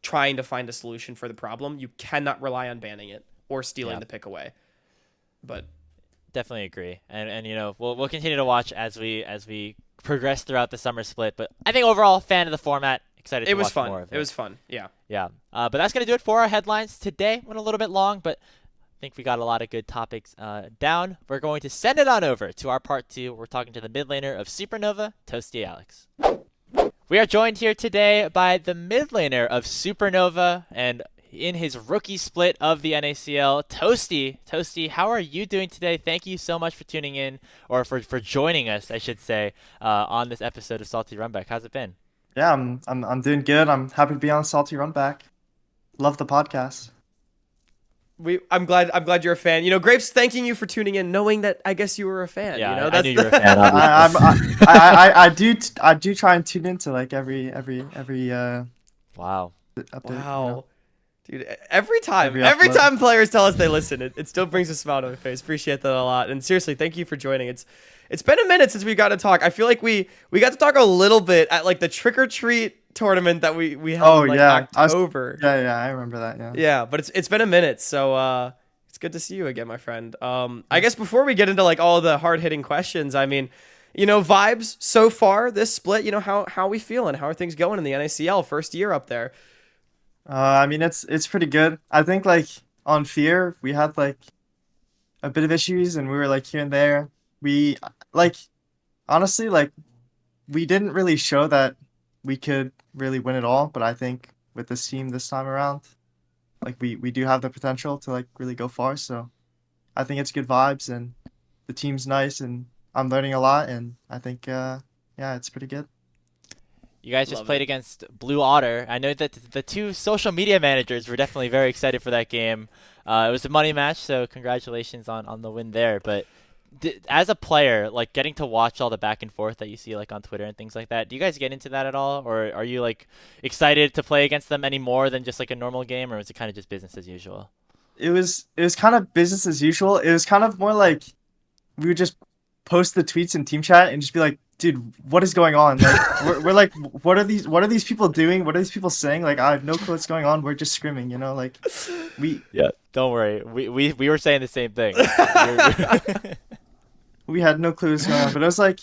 B: trying to find a solution for the problem. You cannot rely on banning it or stealing the pick away. But
A: definitely agree, and you know, we'll continue to watch as we progress throughout the summer split. But I think overall, fan of the format, excited to watch more of it.
B: It was fun. Yeah.
A: But that's gonna do it for our headlines today. Went a little bit long, but I think we got a lot of good topics down. We're going to send it on over to our part 2. We're talking to the mid laner of Supernova, Toasty Alex. We are joined here today by the mid laner of Supernova, and in his rookie split of the NACL. Toasty, Toasty, how are you doing today? Thank you so much for tuning in, or for joining us, I should say, on this episode of Salty Runback. How's it been?
C: Yeah, I'm doing good. I'm happy to be on Salty Runback. Love the podcast.
B: I'm glad you're a fan. You know, Grapes thanking you for tuning in, knowing that I guess you were a fan.
A: Yeah,
B: you know,
A: I knew you were a fan. Obviously.
C: I do try and tune into like every
A: Wow.
C: update.
B: Wow. Dude, every
C: Every
B: time
C: upload.
B: players tell us they listen, it still brings a smile to my face. Appreciate that a lot. And seriously, thank you for joining. It's been a minute since we got to talk. I feel like we got to talk a little bit at like the trick or treat tournament that we held in like October.
C: Yeah, I remember that. Yeah.
B: Yeah, but it's been a minute, so it's good to see you again, my friend. I guess before we get into like all the hard-hitting questions, I mean, you know, vibes so far this split, you know, how are we feeling? How are things going in the NACL first year up there?
C: I mean, it's pretty good. I think like on Fear we had like a bit of issues, and we were like here and there. We like honestly like we didn't really show that we could really win it all, but I think with this team this time around, like we do have the potential to like really go far. So I think it's good vibes, and the team's nice, and I'm learning a lot, and I think yeah, it's pretty good.
A: You guys just
B: Love
A: played
B: it.
A: against Blue Otter. I know that the two social media managers were definitely very excited for that game. It was a money match, so congratulations on the win there. But as a player, like getting to watch all the back and forth that you see like on Twitter and things like that, do you guys get into that at all, or are you like excited to play against them any more than just like a normal game, or is it kind of just business as usual?
C: It was kind of business as usual. It was kind of more like we would just post the tweets in team chat and just be like, dude, what is going on? Like we're like, what are these people doing? What are these people saying? Like I have no clue what's going on. We're just screaming, you know, like we
A: Yeah. Don't worry, we were saying the same thing.
C: we had no clue what's going on. But it was like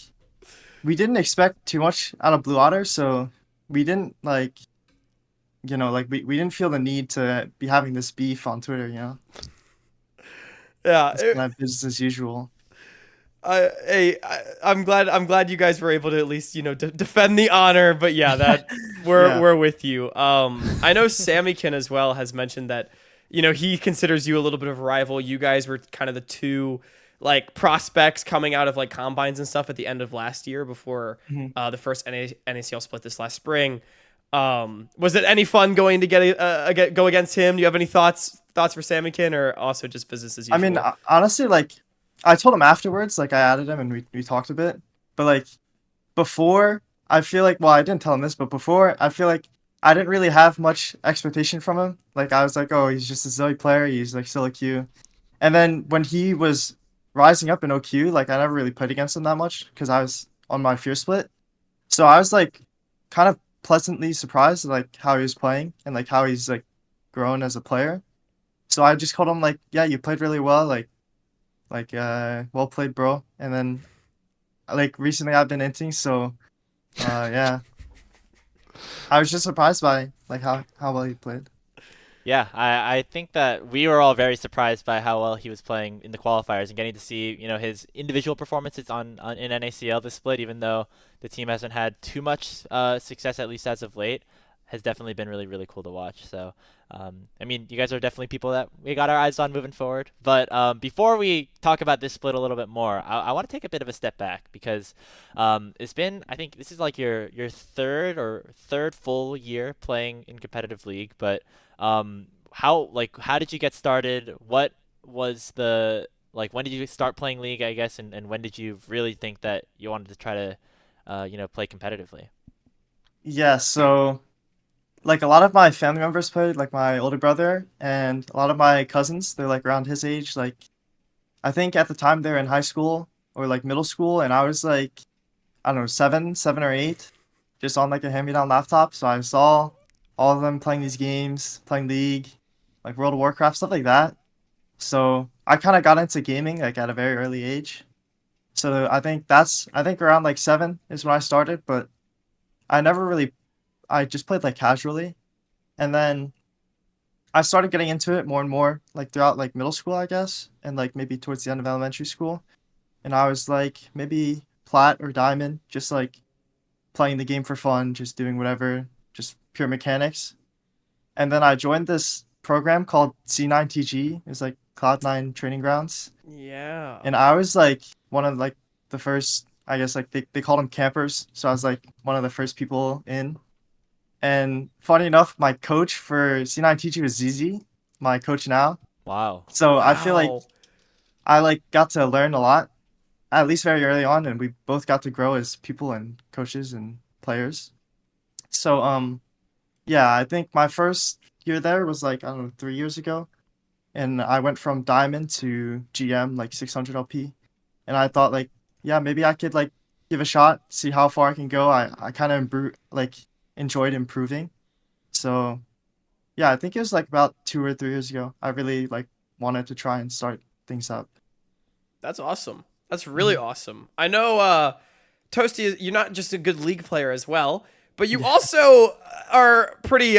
C: we didn't expect too much out of Blue Otter, so we didn't like, you know, like we didn't feel the need to be having this beef on Twitter, you know.
B: Yeah,
C: It's kind of business as usual.
B: I'm glad you guys were able to at least, you know, defend the honor. But yeah, that
C: Yeah.
B: we're with you. I know Sammykin as well has mentioned that, you know, he considers you a little bit of a rival. You guys were kind of the two like prospects coming out of like combines and stuff at the end of last year before
C: Mhm.
B: the first NACL split this last spring. Was it any fun going to go against him? Do you have any thoughts for Sammykin, or also just business as
C: I
B: usual?
C: mean, honestly, like I told him afterwards, like I added him and we talked a bit. But like before, I feel like, well, I didn't tell him this, but before, I feel like I didn't really have much expectation from him. Like I was like, oh, he's just a Zoe player. He's like still a Q. And then when he was rising up in OQ, like I never really played against him that much because I was on my fear split. So I was like kind of pleasantly surprised like how he was playing and like how he's like grown as a player. So I just told him like, yeah, you played really well, like well played, bro. And then like recently I've been inting, so yeah, I was just surprised by like how well he played.
A: Yeah, I think that we were all very surprised by how well he was playing in the qualifiers and getting to see, you know, his individual performances on in NACL this split, even though the team hasn't had too much success, at least as of late, has definitely been really, really cool to watch. So, I mean, you guys are definitely people that we got our eyes on moving forward. But before we talk about this split a little bit more, I want to take a bit of a step back because it's been, I think this is like your third full year playing in competitive league, but how did you get started? What was the like when did you start playing league, I guess, and when did you really think that you wanted to try to play competitively?
C: Yeah, so like a lot of my family members played, like my older brother and a lot of my cousins, they're like around his age. Like I think at the time they were in high school or like middle school, and I was like, I don't know, seven or eight, just on like a hand-me-down laptop. So I saw all of them playing these games, playing League, like World of Warcraft, stuff like that. So I kind of got into gaming like at a very early age. So I think around like seven is when I started, but I never really I just played like casually. And then I started getting into it more and more like throughout like middle school, I guess, and like maybe towards the end of elementary school. And I was like maybe plat or diamond, just like playing the game for fun, just doing whatever, just pure mechanics. And then I joined this program called C9TG. It's like Cloud9 Training Grounds.
B: Yeah.
C: And I was like one of like the first, I guess like they called them campers. So I was like one of the first people in. And funny enough, my coach for C9TG was ZZ, my coach now.
A: Wow.
C: So I feel like
B: Wow.
C: I like got to learn a lot, at least very early on, and we both got to grow as people and coaches and players. So yeah, I think my first year there was like, I don't know, 3 years ago. And I went from Diamond to GM, like 600 LP. And I thought like, yeah, maybe I could like give a shot, see how far I can go. I kind of enjoyed improving. So yeah, I think it was like about 2 or 3 years ago. I really like wanted to try and start things up.
B: That's awesome. That's really awesome. I know Toasty, you're not just a good League player as well, but you also are pretty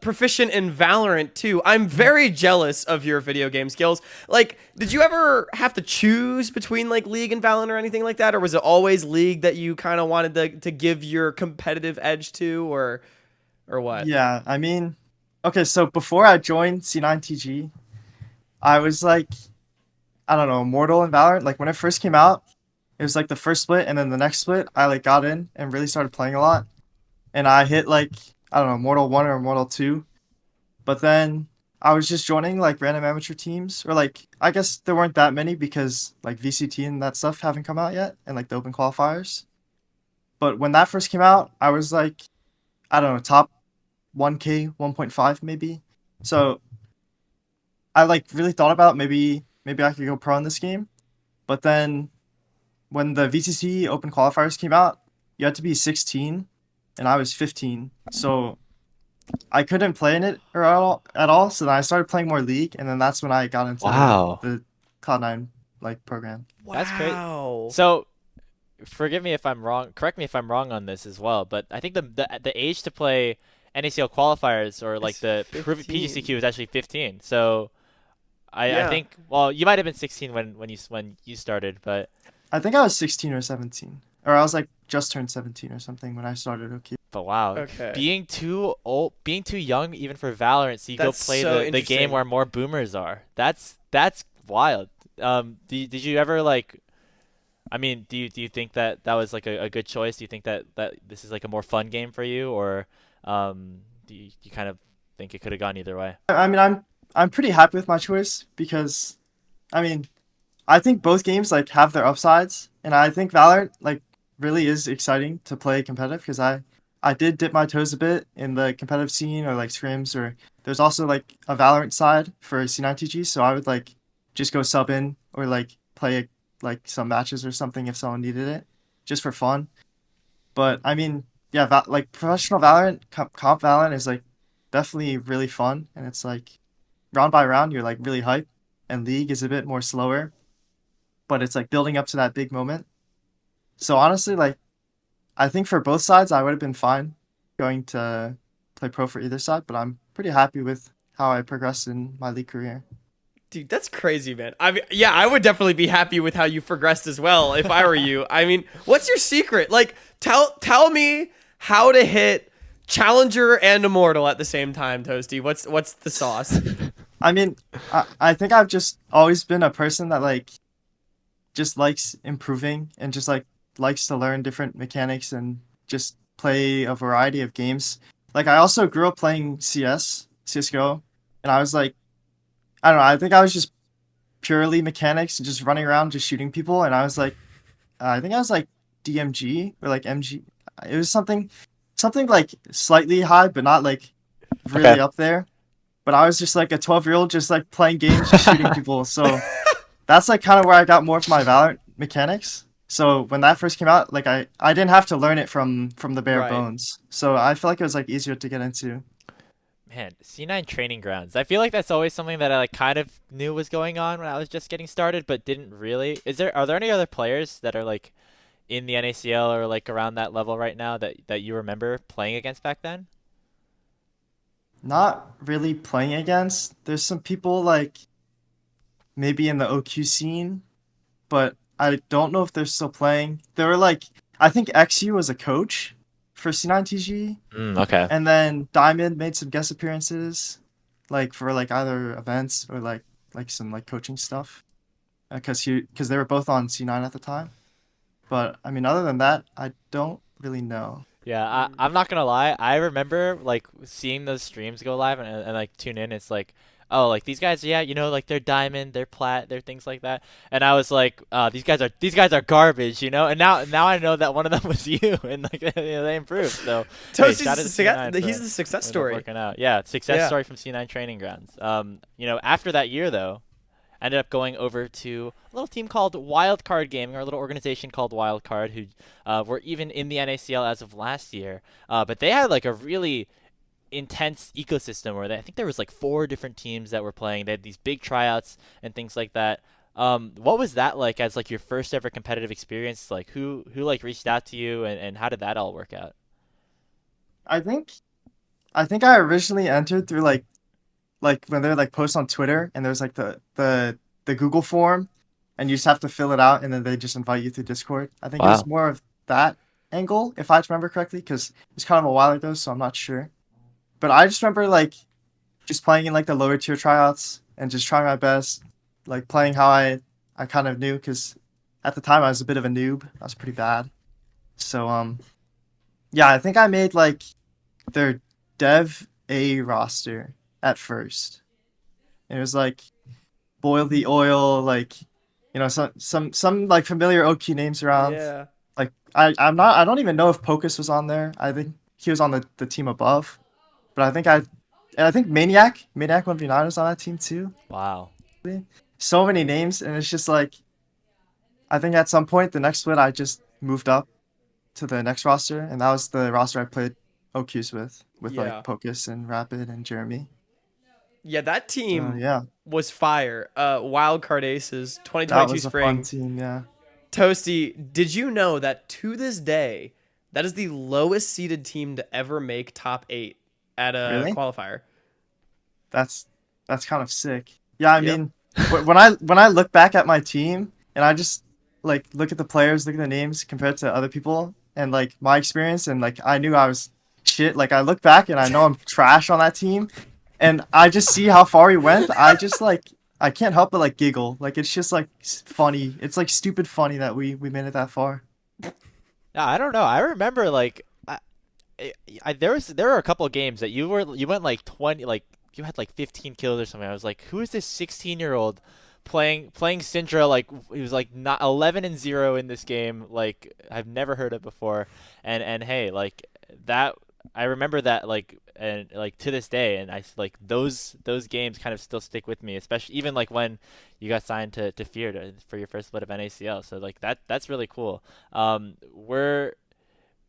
B: proficient in Valorant too. I'm very jealous of your video game skills. Like, did you ever have to choose between like League and Valorant or anything like that, or was it always League that you kind of wanted to give your competitive edge to, or what?
C: Yeah, I mean, okay, so before I joined C9TG, I was like, I don't know, Immortal and Valorant. Like when it first came out, it was like the first split, and then the next split, I like got in and really started playing a lot. And I hit like, I don't know, Immortal 1 or Immortal 2. But then I was just joining like random amateur teams, or like, I guess there weren't that many because like VCT and that stuff haven't come out yet, and like the open qualifiers. But when that first came out, I was like, I don't know, top 1K, 1.5 maybe. So I like really thought about maybe I could go pro in this game. But then when the VCT open qualifiers came out, you had to be 16 and I was 15. So I couldn't play in it or at all. So then I started playing more League, and then that's when I got into
A: Wow.
C: the Cloud9 like program.
A: That's great.
B: Wow.
A: So, forgive me if I'm wrong. Correct me if I'm wrong on this as well. But I think the age to play NACL qualifiers or like
B: It's
A: the
B: 15.
A: PGCQ is actually 15. So, I
B: Yeah.
A: think you might have been 16 when you started, but
C: I think I was 16 or 17. Or I was like just turned 17 or something when I started. Okay.
A: wow,
B: Okay.
A: being too old, being too young even for Valorant, so you go
B: That's
A: play
B: so
A: the game
B: interesting.
A: where more boomers are. That's wild. Did you ever like? I mean, do you think that was like a good choice? Do you think that this is like a more fun game for you, or do you kind of think it could have gone either way?
C: I mean, I'm pretty happy with my choice because, I mean, I think both games like have their upsides, and I think Valorant like really is exciting to play competitive because I did dip my toes a bit in the competitive scene or like scrims, or there's also like a Valorant side for C9TG, so I would like just go sub in or like play like some matches or something if someone needed it, just for fun. But I mean, yeah, like professional Valorant, comp Valorant is like definitely really fun, and it's like round by round you're like really hyped, and League is a bit more slower, but it's like building up to that big moment. So honestly, like I think for both sides I would have been fine going to play pro for either side, but I'm pretty happy with how I progressed in my League career.
B: Dude, that's crazy, man. I mean, yeah, I would definitely be happy with how you progressed as well if I were you. I mean, what's your secret? Like, tell me how to hit Challenger and Immortal at the same time, Toasty. What's the sauce?
C: I mean, I think I've just always been a person that like just likes improving and just like likes to learn different mechanics and just play a variety of games. Like I also grew up playing CS:GO, and I was like, I don't know, I think I was just purely mechanics and just running around just shooting people, and I was like, I think I was like DMG or like MG. It was something like slightly high, but not like really
A: Okay.
C: up there. But I was just like a 12-year-old just like playing games, just shooting people. So that's like kind of where I got more of my Valorant mechanics. So when that first came out, like I didn't have to learn it from the bare
B: Right.
C: bones. So I feel like it was like easier to get into.
A: Man, C9 training grounds. I feel like that's always something that I like kind of knew was going on when I was just getting started, but didn't really. Are there any other players that are like in the NACL or like around that level right now that you remember playing against back then?
C: Not really playing against. There's some people like maybe in the OQ scene, but I don't know if they're still playing. They were like, I think XU was a coach for C9TG,
A: Okay.
C: and then Diamond made some guest appearances. like for like either events or like some like coaching stuff, because they were both on C9 at the time. But I mean, other than that, I don't really know.
A: Yeah,
B: Mm.
A: I'm not gonna lie. I remember like seeing those streams go live and like tune in. It's like, oh, like these guys, yeah, like they're diamond, they're plat, they're things like that. And I was like, these guys are garbage, And now I know that one of them was you, and like they improved. So hey,
B: Toasty's
A: shout out to C9 for
B: he's the success
A: ended up
B: story.
A: working out. Yeah, success
B: Yeah.
A: story from C9 Training Grounds. After that year though, ended up going over to a little team called Wildcard Gaming, or a little organization called Wildcard, who were even in the NACL as of last year. But they had like a really intense ecosystem where I think there was like 4 different teams that were playing. They had these big tryouts and things like that. What was that like as like your first ever competitive experience? Like who like reached out to you and how did that all work out?
C: I think I think I originally entered through like when they're like posts on Twitter and there's like the Google form and you just have to fill it out and then they just invite you through Discord. I think it was
A: Wow.
C: more of that angle, if I remember correctly, because it's kind of a while ago, so I'm not sure. But I just remember like just playing in like the lower tier tryouts and just trying my best, like playing how I kind of knew, because at the time I was a bit of a noob. I was pretty bad. So yeah, I think I made like their Dev A roster at first. And it was like Boil the Oil, like some like familiar OQ names around.
B: Yeah.
C: Like I don't even know if Pocus was on there. I think he was on the team above. But I think Maniac 1v9 was on that team too.
A: Wow.
C: So many names, and it's just like I think at some point the next split I just moved up to the next roster, and that was the roster I played OQs with
B: Yeah.
C: like Pocus and Rapid and Jeremy.
B: Yeah, that
C: So
B: team
C: yeah,
B: was fire. Wildcard Aces,
C: that
B: 2022
C: was a fun
B: spring.
C: team. Yeah,
B: Toasty, did you know that to this day, that is the lowest seeded team to ever make top 8 at a
C: really,
B: qualifier?
C: that's that's kind of sick. Yeah, I
B: Yep.
C: mean, when I look back at my team and I just like look at the players, look at the names compared to other people, and like my experience, and like I knew I was shit. Like I look back and I know I'm trash on that team, and I just see how far we went. I just like I can't help but like giggle. Like it's just like funny. It's like stupid funny that we made it that far.
A: Yeah, I don't know. I remember like there were a couple of games that you went like 20, like you had like 15 kills or something. I was like, who is this 16-year-old playing Syndra? Like he was like not 11-0 in this game. Like I've never heard of before. And hey, like that I remember that like and like to this day, and I like those games kind of still stick with me, especially even like when you got signed to Fear for your first split of NACL. So like that's really cool. We're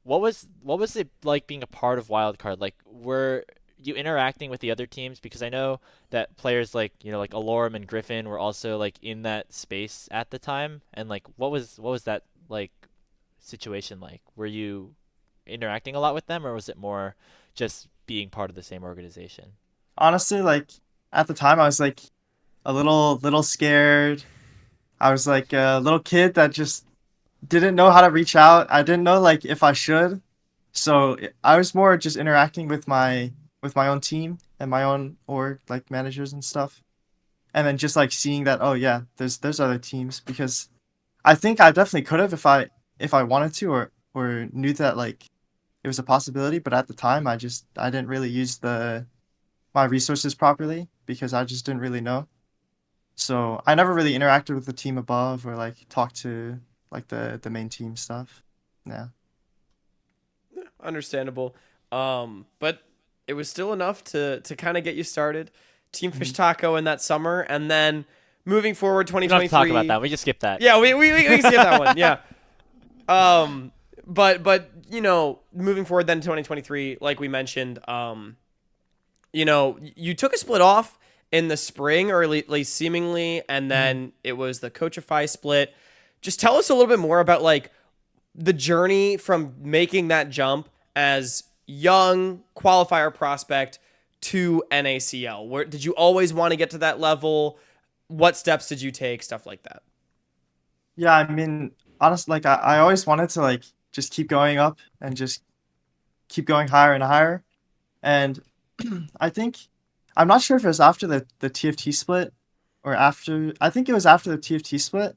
A: what was it like being a part of Wildcard? Like, were you interacting with the other teams? Because I know that players like like Alorum and Griffin were also like in that space at the time. And like, what was that like situation like? Were you interacting a lot with them, or was it more just being part of the same organization?
C: Honestly, like at the time I was like a little scared. I was like a little kid that just didn't know how to reach out. I didn't know like if I should. So I was more just interacting with my own team and my own org, like managers and stuff. And then just like seeing that, oh yeah, there's other teams, because I think I definitely could have if I wanted to, or knew that like it was a possibility, but at the time I didn't really use the my resources properly because I just didn't really know. So I never really interacted with the team above or like talked to like the main team stuff. Yeah.
B: Understandable. But it was still enough to kind of get you started. Team Fish
C: Mhm.
B: Taco in that summer, and then moving forward,
A: We don't have to talk about
B: 2023.
A: that. We just skip that.
B: Yeah, we can skip that one. Yeah. But moving forward then to 2023, like we mentioned, you took a split off in the spring, or at least seemingly, and then it was the Coachify split. Just tell us a little bit more about like the journey from making that jump as young qualifier prospect to NACL. Where did you always want to get to that level? What steps did you take? Stuff like that.
C: Yeah, I mean, honestly, like I always wanted to like just keep going up and just keep going higher and higher. And I think I'm not sure if it was after the TFT split or after. I think it was after the TFT split,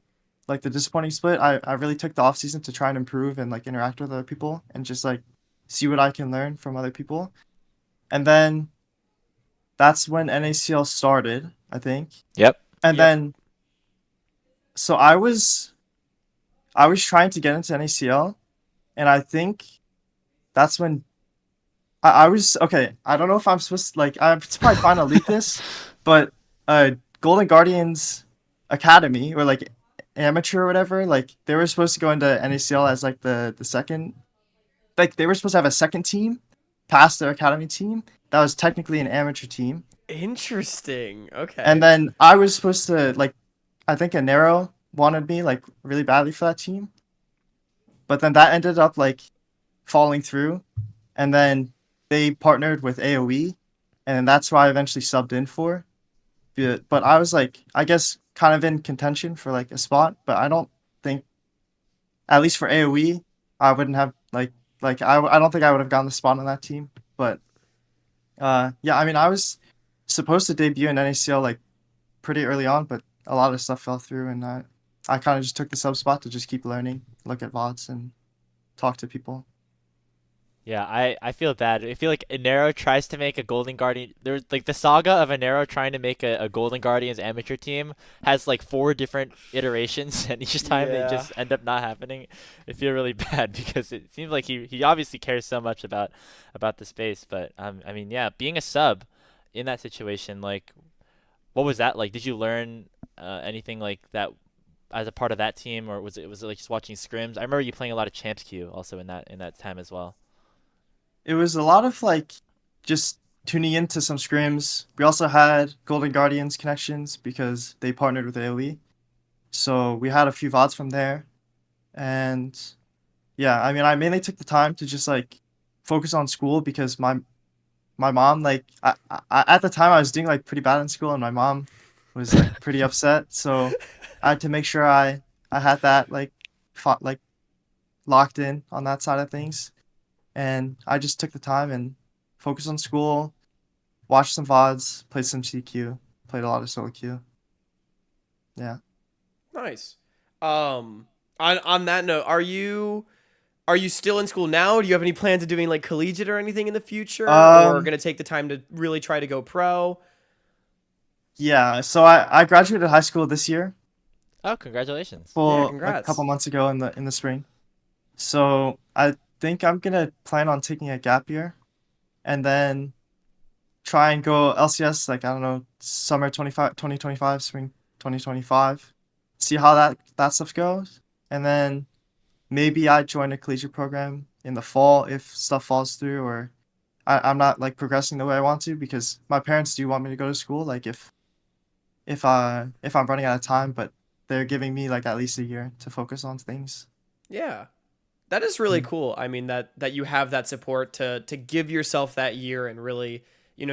C: like the disappointing split. I really took the off season to try and improve and like interact with other people and just like see what I can learn from other people. And then that's when NACL started, I think.
A: Yep.
C: And
B: Yep.
C: then so I was trying to get into NACL, and I think that's when I was okay. I don't know if I'm supposed to like. It's probably fine to leak this, but Golden Guardians Academy or like amateur or whatever, like they were supposed to go into NACL as like the second, like they were supposed to have a second team past their academy team that was technically an amateur team,
B: Interesting. Okay.
C: and then I was supposed to like, I think Anero wanted me like really badly for that team, but then that ended up like falling through, and then they partnered with AOE, and that's why I eventually subbed in for. But I was like, I guess, kind of in contention for like a spot, but I don't think, at least for AOE, I wouldn't have I don't think I would have gotten the spot on that team. But yeah, I mean, I was supposed to debut in NACL like pretty early on, but a lot of stuff fell through, and I kind of just took the sub spot to just keep learning, look at VODs, and talk to people.
A: Yeah, I feel bad. I feel like Anero tries to make a Golden Guardian. There's like the saga of Anero trying to make a Golden Guardians amateur team has like 4 different iterations, and each time they
B: Yeah.
A: just end up not happening. I feel really bad because it seems like he obviously cares so much about the space. But I mean, yeah, being a sub in that situation, like, what was that like? Did you learn anything like that as a part of that team, or was it like just watching scrims? I remember you playing a lot of Champs Queue also in that time as well.
C: It was a lot of like just tuning into some scrims. We also had Golden Guardians connections because they partnered with AOE. So we had a few VODs from there. And yeah, I mean, I mainly took the time to just like focus on school because my mom, like, at the time I was doing like pretty bad in school, and my mom was like pretty upset. So I had to make sure I had that like like locked in on that side of things. And I just took the time and focused on school, watched some VODs, played some CQ, played a lot of solo queue. Yeah.
B: Nice. On that note, are you still in school now? Do you have any plans of doing like collegiate or anything in the future, or gonna take the time to really try to go pro?
C: Yeah, so I graduated high school this year.
A: Oh, congratulations.
C: Well, like a
B: congrats.
C: couple months ago in the spring. So I think I'm gonna plan on taking a gap year, and then try and go LCS, like, I don't know, summer 2025, spring 2025. See how that stuff goes, and then maybe I join a collegiate program in the fall if stuff falls through, or I'm not like progressing the way I want to, because my parents do want me to go to school, like if I'm running out of time, but they're giving me like at least a year to focus on things.
B: Yeah. That is really cool. I mean, that you have that support to give yourself that year and really,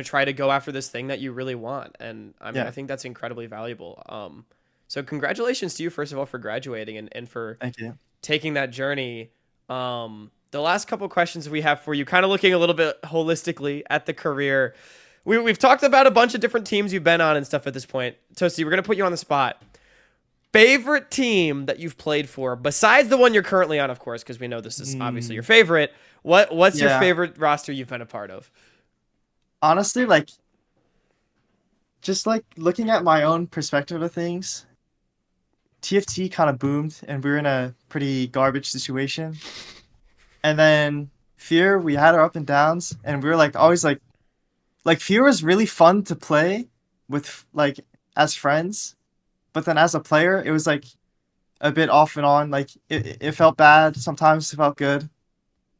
B: try to go after this thing that you really want. And I mean,
C: Yeah.
B: I think that's incredibly valuable. So congratulations to you, first of all, for graduating and for
C: Thank you.
B: taking that journey. The last couple questions we have for you, kind of looking a little bit holistically at the career. We've talked about a bunch of different teams you've been on and stuff at this point. Toasty, we're going to put you on the spot. Favorite team that you've played for, besides the one you're currently on, of course, because we know this is obviously your favorite. What's your
C: Yeah.
B: favorite roster you've been a part of?
C: Honestly, like, just like looking at my own perspective of things, TFT kind of boomed and we were in a pretty garbage situation. And then Fear, we had our up and downs, and we were like always like Fear was really fun to play with, like, as friends, but then as a player it was like a bit off and on. Like it felt bad sometimes, it felt good.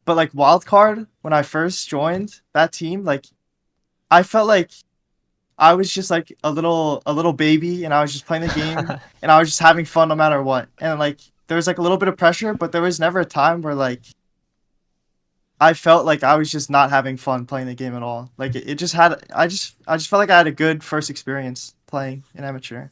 C: But like Wildcard, when I first joined that team, like I felt like I was just like a little baby, and I was just playing the game and I was just having fun no matter what. And like there was like a little bit of pressure, but there was never a time where like I felt like I was just not having fun playing the game at all. Like it just had I just felt like I had a good first experience playing in amateur.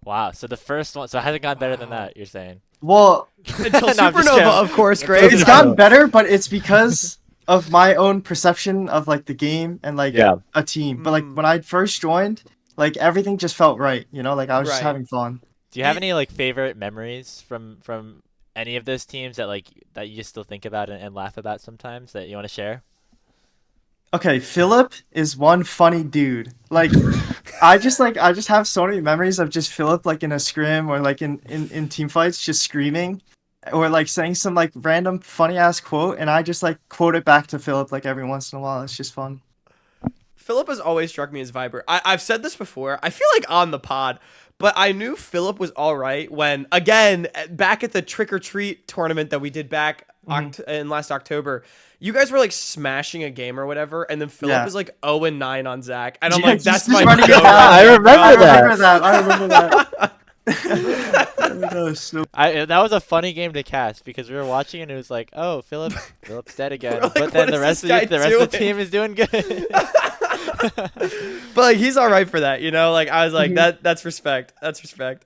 A: Wow. So the first one, so it hasn't gone better than that, you're saying?
C: Well,
B: Until
A: No, I'm just
B: Supernova,
A: kidding.
B: of course,
A: It's
B: Graves.
C: it's gotten better, but it's because of my own perception of like the game and like
A: Yeah.
C: a team. But like when I first joined, like everything just felt right, you know, like I was just
B: Right.
C: having fun.
A: Do you have any like favorite memories from any of those teams that that you just still think about and laugh about sometimes that you want to share?
C: Okay, Philip is one funny dude. Like I just have so many memories of just Philip like in a scrim or like in team fights just screaming or like saying some like random funny ass quote and I just like quote it back to Philip like every once in a while. It's just fun.
B: Philip has always struck me as Viper. I've said this before. I feel like on the pod, but I knew Philip was all right when, again, back at the trick or treat tournament that we did back in last October, you guys were like smashing a game or whatever, and then Philip
C: Yeah.
B: is like 0-9 on Zach, and I'm
C: Yeah,
B: like,
C: just
B: that's my
C: running it
B: go
C: down.
A: I
B: right
A: remember
B: there, bro.
C: I remember that. I remember that. That was so
A: That was a funny game to cast because we were watching and it was like, oh, Philip's dead again.
B: like,
A: But then
B: what
A: the
B: is
A: rest
B: this
A: of
B: guy
A: the rest of the
B: doing?
A: team is doing good.
B: But like, he's all right for that, you know. Like I was like, that's respect. That's respect.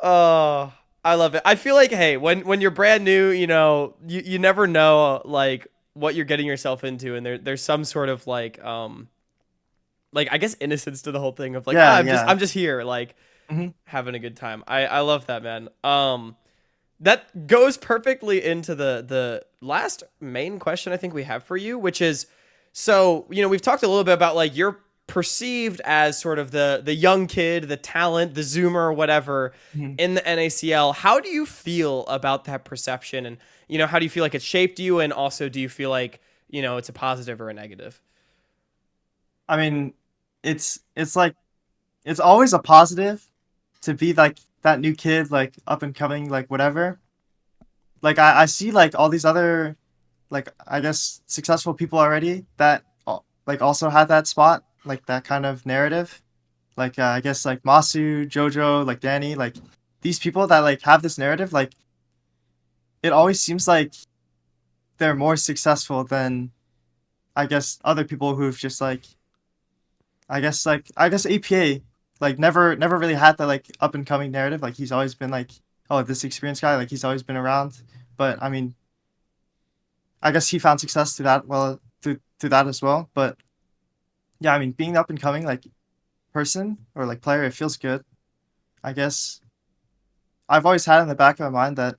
B: Oh, I love it. I feel like, hey, when you're brand new, you know, you never know like what you're getting yourself into, and there's some sort of like I guess innocence to the whole thing of like,
C: Yeah,
B: I'm just here like having a good time. I love that, man. That goes perfectly into the last main question I think we have for you, which is, so, you know, we've talked a little bit about like you're perceived as sort of the young kid, the talent, the zoomer, whatever in the NACL. How do you feel about that perception? And, you know, how do you feel like it shaped you? And also, do you feel like, you know, it's a positive or a negative?
C: I mean, it's like it's always a positive to be like that new kid, like up and coming, like whatever. Like I see like all these other, like I guess successful people already that like also have that spot, like that kind of narrative. Like I guess like Masu, Jojo, like Danny, like these people that like have this narrative, like it always seems like they're more successful than I guess other people who've just like I guess APA like never really had that like up and coming narrative. Like he's always been like, oh, this experienced guy, like he's always been around. But I mean, I guess he found success through that through that as well. But yeah, I mean, being up and coming like person or like player, it feels good. I guess I've always had in the back of my mind that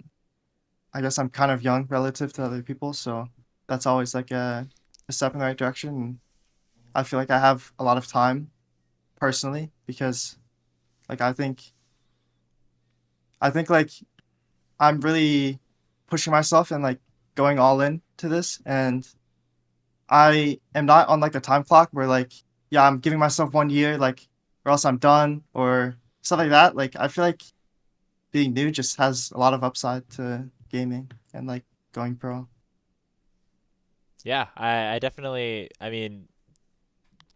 C: I guess I'm kind of young relative to other people, so that's always like a step in the right direction. And I feel like I have a lot of time personally because like I think like I'm really pushing myself and like going all in to this, and I am not on like a time clock where like, yeah, I'm giving myself 1 year like or else I'm done or stuff like that. Like I feel like being new just has a lot of upside to gaming and like going pro.
A: Yeah, I definitely, I mean,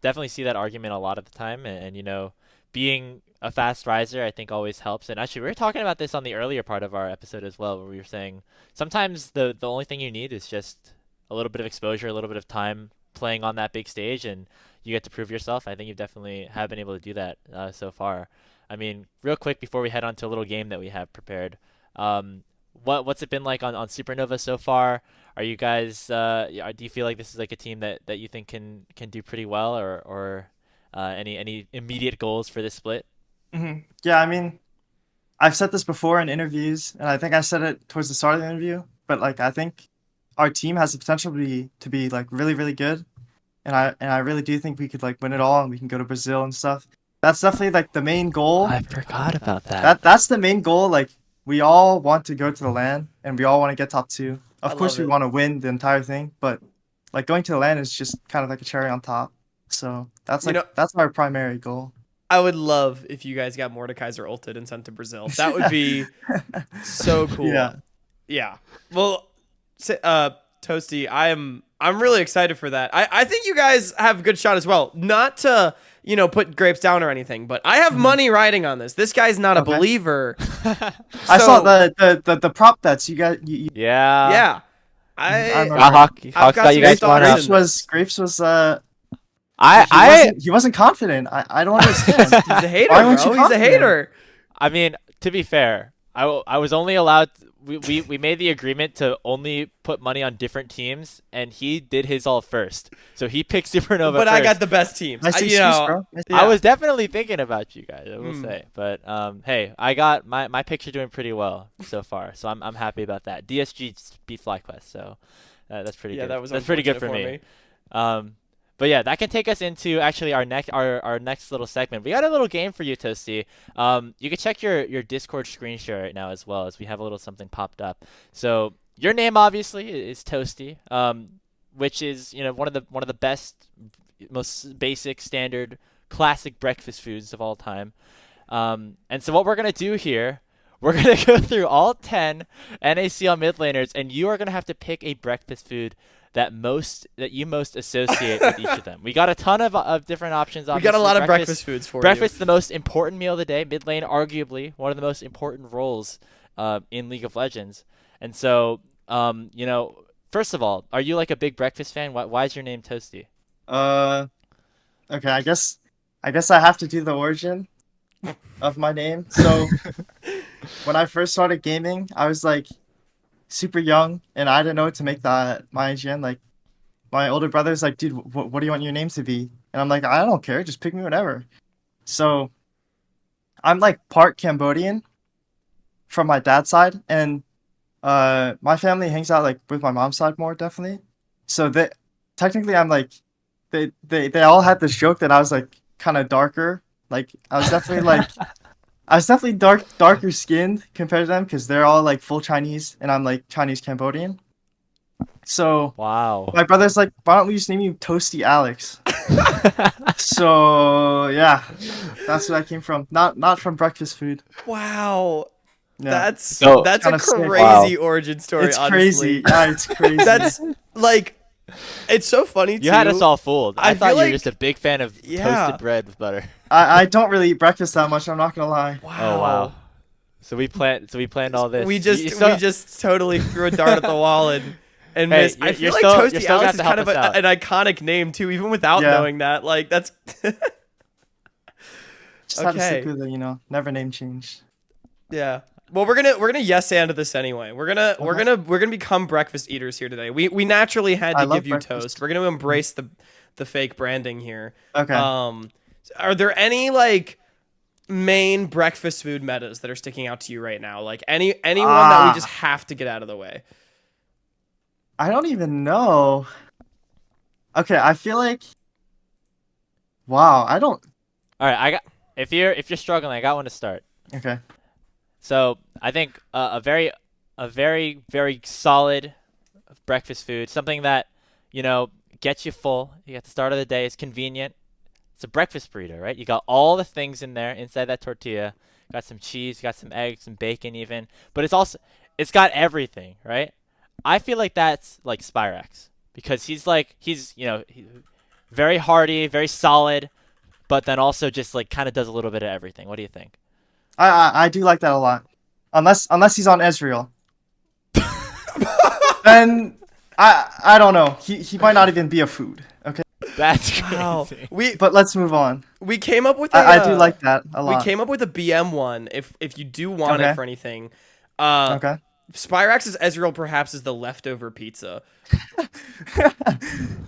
A: definitely see that argument a lot of the time. And you know, being a fast riser, I think always helps. And actually, we were talking about this on the earlier part of our episode as well, where we were saying sometimes the only thing you need is just a little bit of exposure, a little bit of time playing on that big stage, and you get to prove yourself. I think you definitely have been able to do that so far. I mean, real quick before we head on to a little game that we have prepared, what's it been like on Supernova so far? Are you guys do you feel like this is like a team that you think can do pretty well, or any immediate goals for this split?
C: Yeah, I mean, I've said this before in interviews, and I think I said it towards the start of the interview, but like I think our team has the potential to be like really really good, and I really do think we could like win it all, and we can go to Brazil and stuff. That's definitely like the main goal.
A: I forgot about that.
C: That's the main goal. Like we all want to go to the LAN, and we all want to get top 2.
B: I
C: Of course,
B: love
C: we
B: it.
C: want to win the entire thing, but like going to the LAN is just kind of like a cherry on top. So that's
B: You
C: like
B: know-
C: that's our primary goal.
B: I would love if you guys got Mordekaiser ulted and sent to Brazil. That would be so cool.
C: Yeah.
B: Yeah. Well, Toasty, I'm really excited for that. I think you guys have a good shot as well. Not to, you know, put Grapes down or anything, but I have money riding on this. This guy's not a
C: Okay.
B: believer.
C: I saw
B: So-
C: the prop bets you got.
A: Yeah.
B: Yeah.
C: I remember.
A: Hawk
B: I've got
A: got you
B: some
A: guys
B: stocks
A: one
B: in
A: up.
C: Grapes was he wasn't confident. I don't understand.
B: He's a hater,
C: Why weren't
B: bro.
C: you
B: He's a
C: confident?
B: hater.
A: I mean, to be fair, I was only allowed we made the agreement to only put money on different teams, and he did his all first. So he picked Supernova
B: But
A: first.
B: I got the best teams.
C: Nice excuse, bro. Nice-
A: I was definitely thinking about you guys, I will
B: Hmm.
A: say. But hey, I got my picks are doing pretty well so far, so I'm happy about that. DSG beat FlyQuest, so that's pretty good.
B: That was
A: that's pretty good for
B: unfortunate
A: me. But yeah, that can take us into actually our next little segment. We got a little game for you, Toasty. You can check your Discord screen share right now as well, as we have a little something popped up. So your name obviously is Toasty, which is one of the best, most basic, standard, classic breakfast foods of all time. And so what we're gonna do here, we're gonna go through all 10 NACL mid laners, and you are gonna have to pick a breakfast food that you most associate with each of them. We got a ton of different options.
B: We got a lot of breakfast foods for
A: Breakfast, the most important meal of the day. Mid lane, arguably one of the most important roles in League of Legends. And so, first of all, are you like a big breakfast fan? Why is your name Toasty?
C: Okay, I guess I have to do the origin of my name. So when I first started gaming, I was like super young, and I didn't know what to make that my IGN. Like, my older brother's like, dude, what do you want your name to be? And I'm like, I don't care, just pick me whatever. So I'm like part Cambodian from my dad's side, and my family hangs out like with my mom's side more, definitely. So technically I'm like, they all had this joke that I was like kind of darker. Like I was definitely darker skinned compared to them, because they're all like full Chinese and I'm like Chinese Cambodian. So
A: Wow.
C: my brother's like, why don't we just name you Toasty Alex? So yeah, that's where I came from. Not from breakfast food.
B: Wow.
C: Yeah.
B: That's a
C: Kinda sick.
B: crazy origin story,
C: It's
B: honestly.
C: crazy. Yeah, it's crazy.
B: That's like, it's so funny too.
A: You had us all fooled. I
B: I
A: thought
B: feel
A: you were
B: like-
A: just a big fan of toasted bread with butter.
C: I don't really eat breakfast that much, I'm not gonna lie.
B: Wow.
A: Oh wow. So we planned all this.
B: We just totally threw a dart at the wall and
A: Hey,
B: missed. I
A: you're
B: feel like
A: still- you're
B: Toasty
A: still
B: Alex
A: got
B: is
A: to
B: kind of
A: help us out.
B: an iconic name too, even without
C: Yeah.
B: knowing that. Like that's
C: Just had to
B: Okay.
C: stick with it, never name change.
B: yeah. Well, we're gonna yes and this anyway. We're gonna become breakfast eaters here today. We naturally had
C: I
B: to
C: love
B: give you
C: breakfast.
B: toast. We're gonna embrace the fake branding here.
C: Okay.
B: Are there any like main breakfast food metas that are sticking out to you right now? Like anyone that we just have to get out of the way?
C: I don't even know. Okay, I feel like. Wow, I don't.
A: All right, if you're struggling, I got one to start.
C: Okay.
A: So I think a very very solid breakfast food, something that gets you full. You at the start of the day, it's convenient. It's a breakfast burrito, right? You got all the things in there inside that tortilla. Got some cheese, got some eggs, some bacon even. But it's got everything, right? I feel like that's like Spyrax, because he's very hearty, very solid, but then also just like kind of does a little bit of everything. What do you think?
C: I do like that a lot. Unless he's on Ezreal. Then I don't know. He might not even be a food. Okay.
A: That's
B: Wow.
A: crazy.
B: We
C: But let's move on.
B: came up with
C: I do like that a lot.
B: we came up with a BM one. If you do want it
C: Okay.
B: for anything,
C: Okay.
B: Spyrax's Ezreal perhaps is the leftover pizza.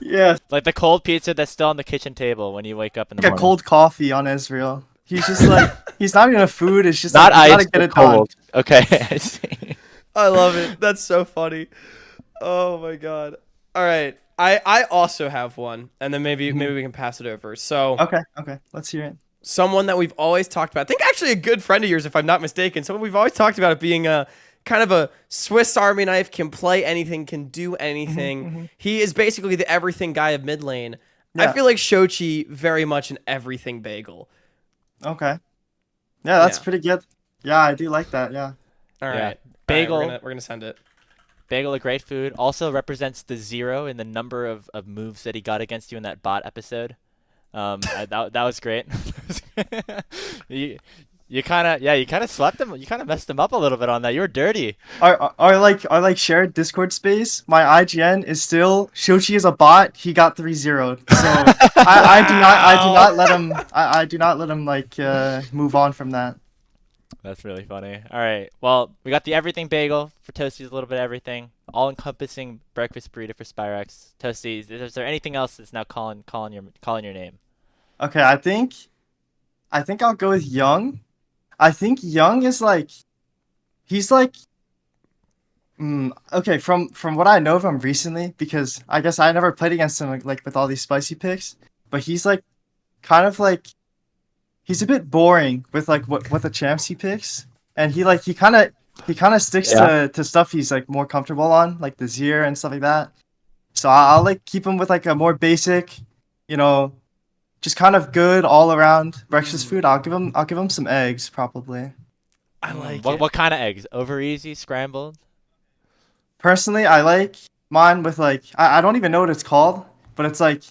C: Yeah.
A: Like the cold pizza that's still on the kitchen table when you wake up in the
C: Like a
A: morning.
C: cold coffee on Ezreal. He's just like he's not even a food. It's just
A: Not
C: like, you
A: ice,
C: gotta get
A: but
C: it done.
A: cold. Okay, I see.
B: I love it. That's so funny. Oh my god. All right. I also have one, and then maybe we can pass it over. So
C: Okay. Let's hear it.
B: someone that we've always talked about. I think actually a good friend of yours, if I'm not mistaken. Someone we've always talked about it being a kind of a Swiss Army knife, can play anything, can do anything. He is basically the everything guy of mid lane. I
C: Yeah.
B: feel like Shochi very much an everything bagel.
C: Okay. Yeah, that's
B: Yeah.
C: pretty good. Yeah, I do like that. Yeah.
B: All right.
A: Yeah.
B: All right,
A: Bagel.
B: we're gonna send it.
A: Bagel, a great food. Also represents the 0 in the number of moves that he got against you in that bot episode. That was great. You kind of swept him. You kind of messed him up a little bit on that. You were dirty.
C: Our shared Discord space, my IGN is still Shochi is a bot. He got 3-0. So I do not let him like move on from that.
A: That's really funny. All right. Well, we got the everything bagel for Toasties, a little bit of everything, all-encompassing breakfast burrito for Spyrex. Toasties, is there anything else that's now calling your name?
C: Okay, I think I'll go with Young. I think Young is like he's like okay, from what I know of him recently, because I guess I never played against him like with all these spicy picks, but he's like kind of like he's a bit boring with like what the champs he picks, and he kind of sticks to stuff he's like more comfortable on, like the Zir and stuff like that. So I'll like keep him with like a more basic, you know, just kind of good all around breakfast food. I'll give him some eggs probably.
B: I like
A: What
B: it.
A: what kind of eggs? Over easy, scrambled?
C: Personally, I like mine with like I don't even know what it's called, but it's like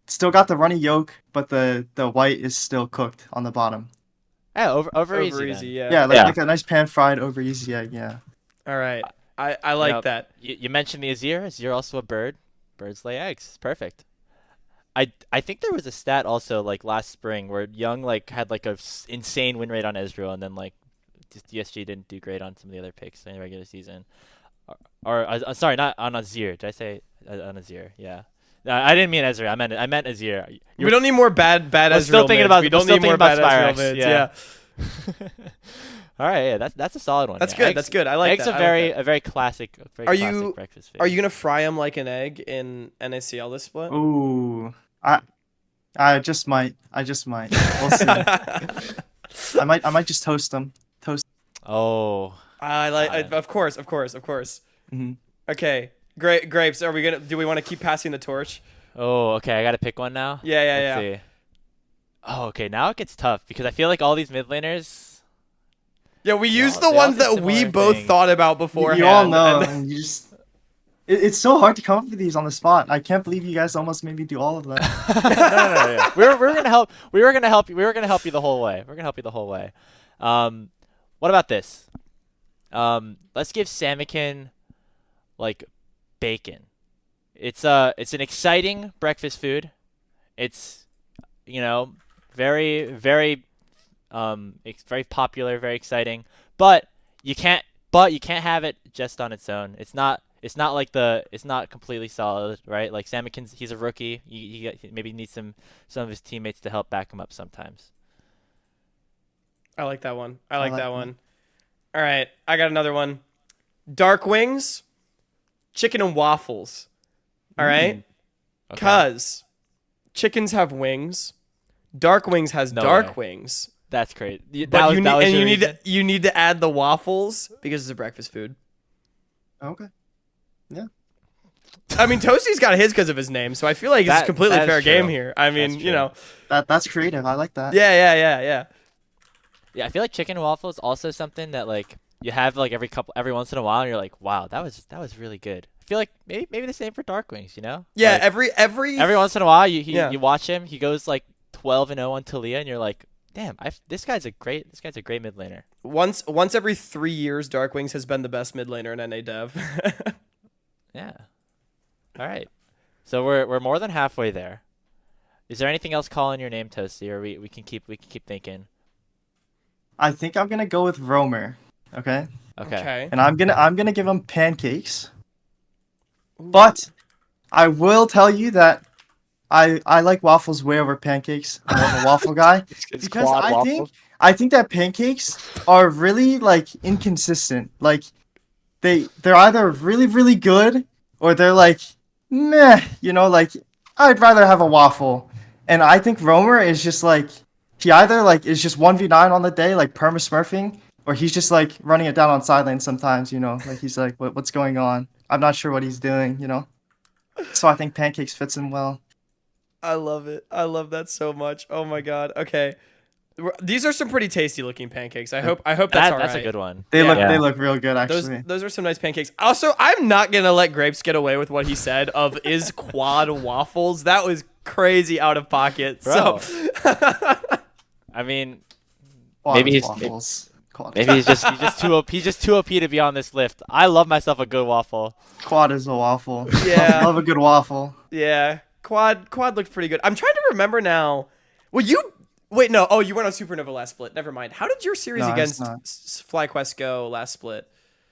C: still got the runny yolk, but the white is still cooked on the bottom.
A: Yeah, over
B: Over
A: easy.
B: easy,
A: Then.
B: yeah.
C: Yeah, like a nice pan fried over easy egg. Yeah.
B: All right. I like
A: know,
B: that.
A: You mentioned the Azir. Azir also a bird. Birds lay eggs. Perfect. I think there was a stat also like last spring where Young like had like a insane win rate on Ezreal, and then like just DSG didn't do great on some of the other picks in the regular season. Sorry, not on Azir. Did I say on Azir? Yeah. I didn't mean Ezreal. I meant Azir.
B: We don't need more bad
A: I'm
B: Ezreal
A: still thinking
B: mids.
A: about.
B: We
A: I'm
B: don't
A: still
B: need more
A: thinking
B: bad
A: about
B: Ezreal
A: Spyrex.
B: mids. Yeah.
A: All right. Yeah. That's a solid one.
B: That's
A: yeah.
B: good.
A: Eggs,
B: That's good. I like
A: eggs
B: that.
A: are
B: I like that.
A: a very classic. Very
B: Are
A: classic
B: you-
A: breakfast food.
B: Are you gonna fry them like an egg in NACL this split?
C: Ooh, I just might. We'll see. I might just toast them.
A: Oh.
B: I like.
A: Got it.
B: Of course.
C: Hmm.
B: Okay. Great grapes. Are we gonna? Do we want to keep passing the torch?
A: Oh. Okay. I gotta pick one now.
B: Yeah.
A: Let's see. Oh. Okay. Now it gets tough because I feel like all these mid laners.
B: Yeah, we used
A: They
B: the
A: all
B: ones
A: do
B: that we
A: similar
B: both
A: things.
B: thought about beforehand.
C: You all know.
B: and-
C: And you just. It's so hard to come up with these on the spot. I can't believe you guys almost made me do all of them.
A: No. Yeah. We're gonna help. We were gonna help you. We were gonna help you the whole way. We're gonna help you the whole way. What about this? Let's give Samikin like bacon. It's an exciting breakfast food. It's very it's very popular, very exciting. But you can't have it just on its own. It's not completely solid, right? Like he's a rookie. He maybe needs some of his teammates to help back him up sometimes.
B: I like that one. I
C: I
B: like
C: like
B: that
C: that.
B: one. All right, I got another one. Dark wings, chicken and waffles. All right,
A: Okay.
B: cause chickens have wings. Dark wings has
A: No
B: dark
A: way.
B: wings.
A: That's great.
B: But
A: That was your reason?
B: you need to add the waffles because it's a breakfast food.
C: Okay.
B: I mean, Toasty's got his because of his name, so I feel like it's a completely
A: that is
B: fair game
A: true.
B: here. I mean,
A: That's
B: you
A: true.
B: know,
C: That's creative. I like that.
B: yeah.
A: Yeah, I feel like chicken and waffle is also something that like you have like every once in a while, and you're like, wow, that was really good. I feel like maybe the same for Dark Wings, you know?
B: Yeah,
A: Like,
B: every
A: every once in a while,
B: Yeah.
A: you watch him, he goes like 12-0 on Talia, and you're like, damn, this guy's a great mid laner.
B: once every 3 years, Dark Wings has been the best mid laner in NA Dev.
A: Yeah. All right. So we're more than halfway there. Is there anything else calling your name, Toasty, or we can keep thinking?
C: I think I'm gonna go with Romer. Okay.
A: Okay.
C: And I'm gonna give him pancakes. But I will tell you that I like waffles way over pancakes. I'm more of a waffle guy because I think that pancakes are really like inconsistent. Like they're either really really good or they're like meh. You know, like I'd rather have a waffle. And I think Romer is just like he either like is just 1v9 on the day like perma smurfing, or he's just like running it down on side lane sometimes. You know, like he's like what's going on? I'm not sure what he's doing. You know. So I think pancakes fits him well.
B: I love it. I love that so much. Oh my god. Okay. These are some pretty tasty looking pancakes. I hope that's all right.
A: That's a good one.
C: They
B: Yeah.
C: look real good actually.
B: Those are some nice pancakes. Also, I'm not gonna let Grapes get away with what he said of is quad waffles. That was crazy out of pocket.
A: Bro.
B: So
A: I mean,
C: Quad
A: maybe he's-
C: waffles. Quad.
A: maybe he's just too OP. He's just too OP to be on this lift. I love myself a good waffle.
C: Quad is a waffle.
B: Yeah.
C: Love a good waffle.
B: yeah, quad looked pretty good. I'm trying to remember now. Well, Wait, no. Oh, you went on Supernova last split. Never mind. How did your series
C: No, it's
B: against
C: not.
B: FlyQuest go last split?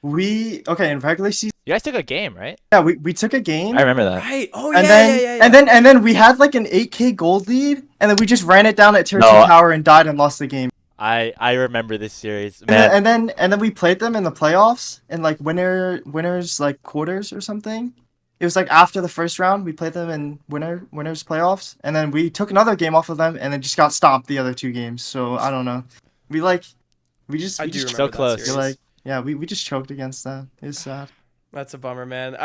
C: Okay, in regular season,
A: You guys took a game, right?
C: yeah, we took a game.
D: I remember that.
B: Right. Oh
C: And
B: yeah,
C: then,
B: yeah, yeah, yeah.
C: and then we had like an 8K gold lead, and then we just ran it down at tier 2
D: No.
C: tower and died and lost the game.
A: I remember this series,
C: And
A: man.
C: then, and then we played them in the playoffs in like winners like quarters or something. It was like after the first round, we played them in winners playoffs, and then we took another game off of them, and then just got stomped the other 2 games. So I don't know. We just
B: I
C: we
B: do
C: just
B: remember
A: so close.
B: that
C: feel
B: series.
C: like yeah we just choked against them. It's sad.
B: That's a bummer, man.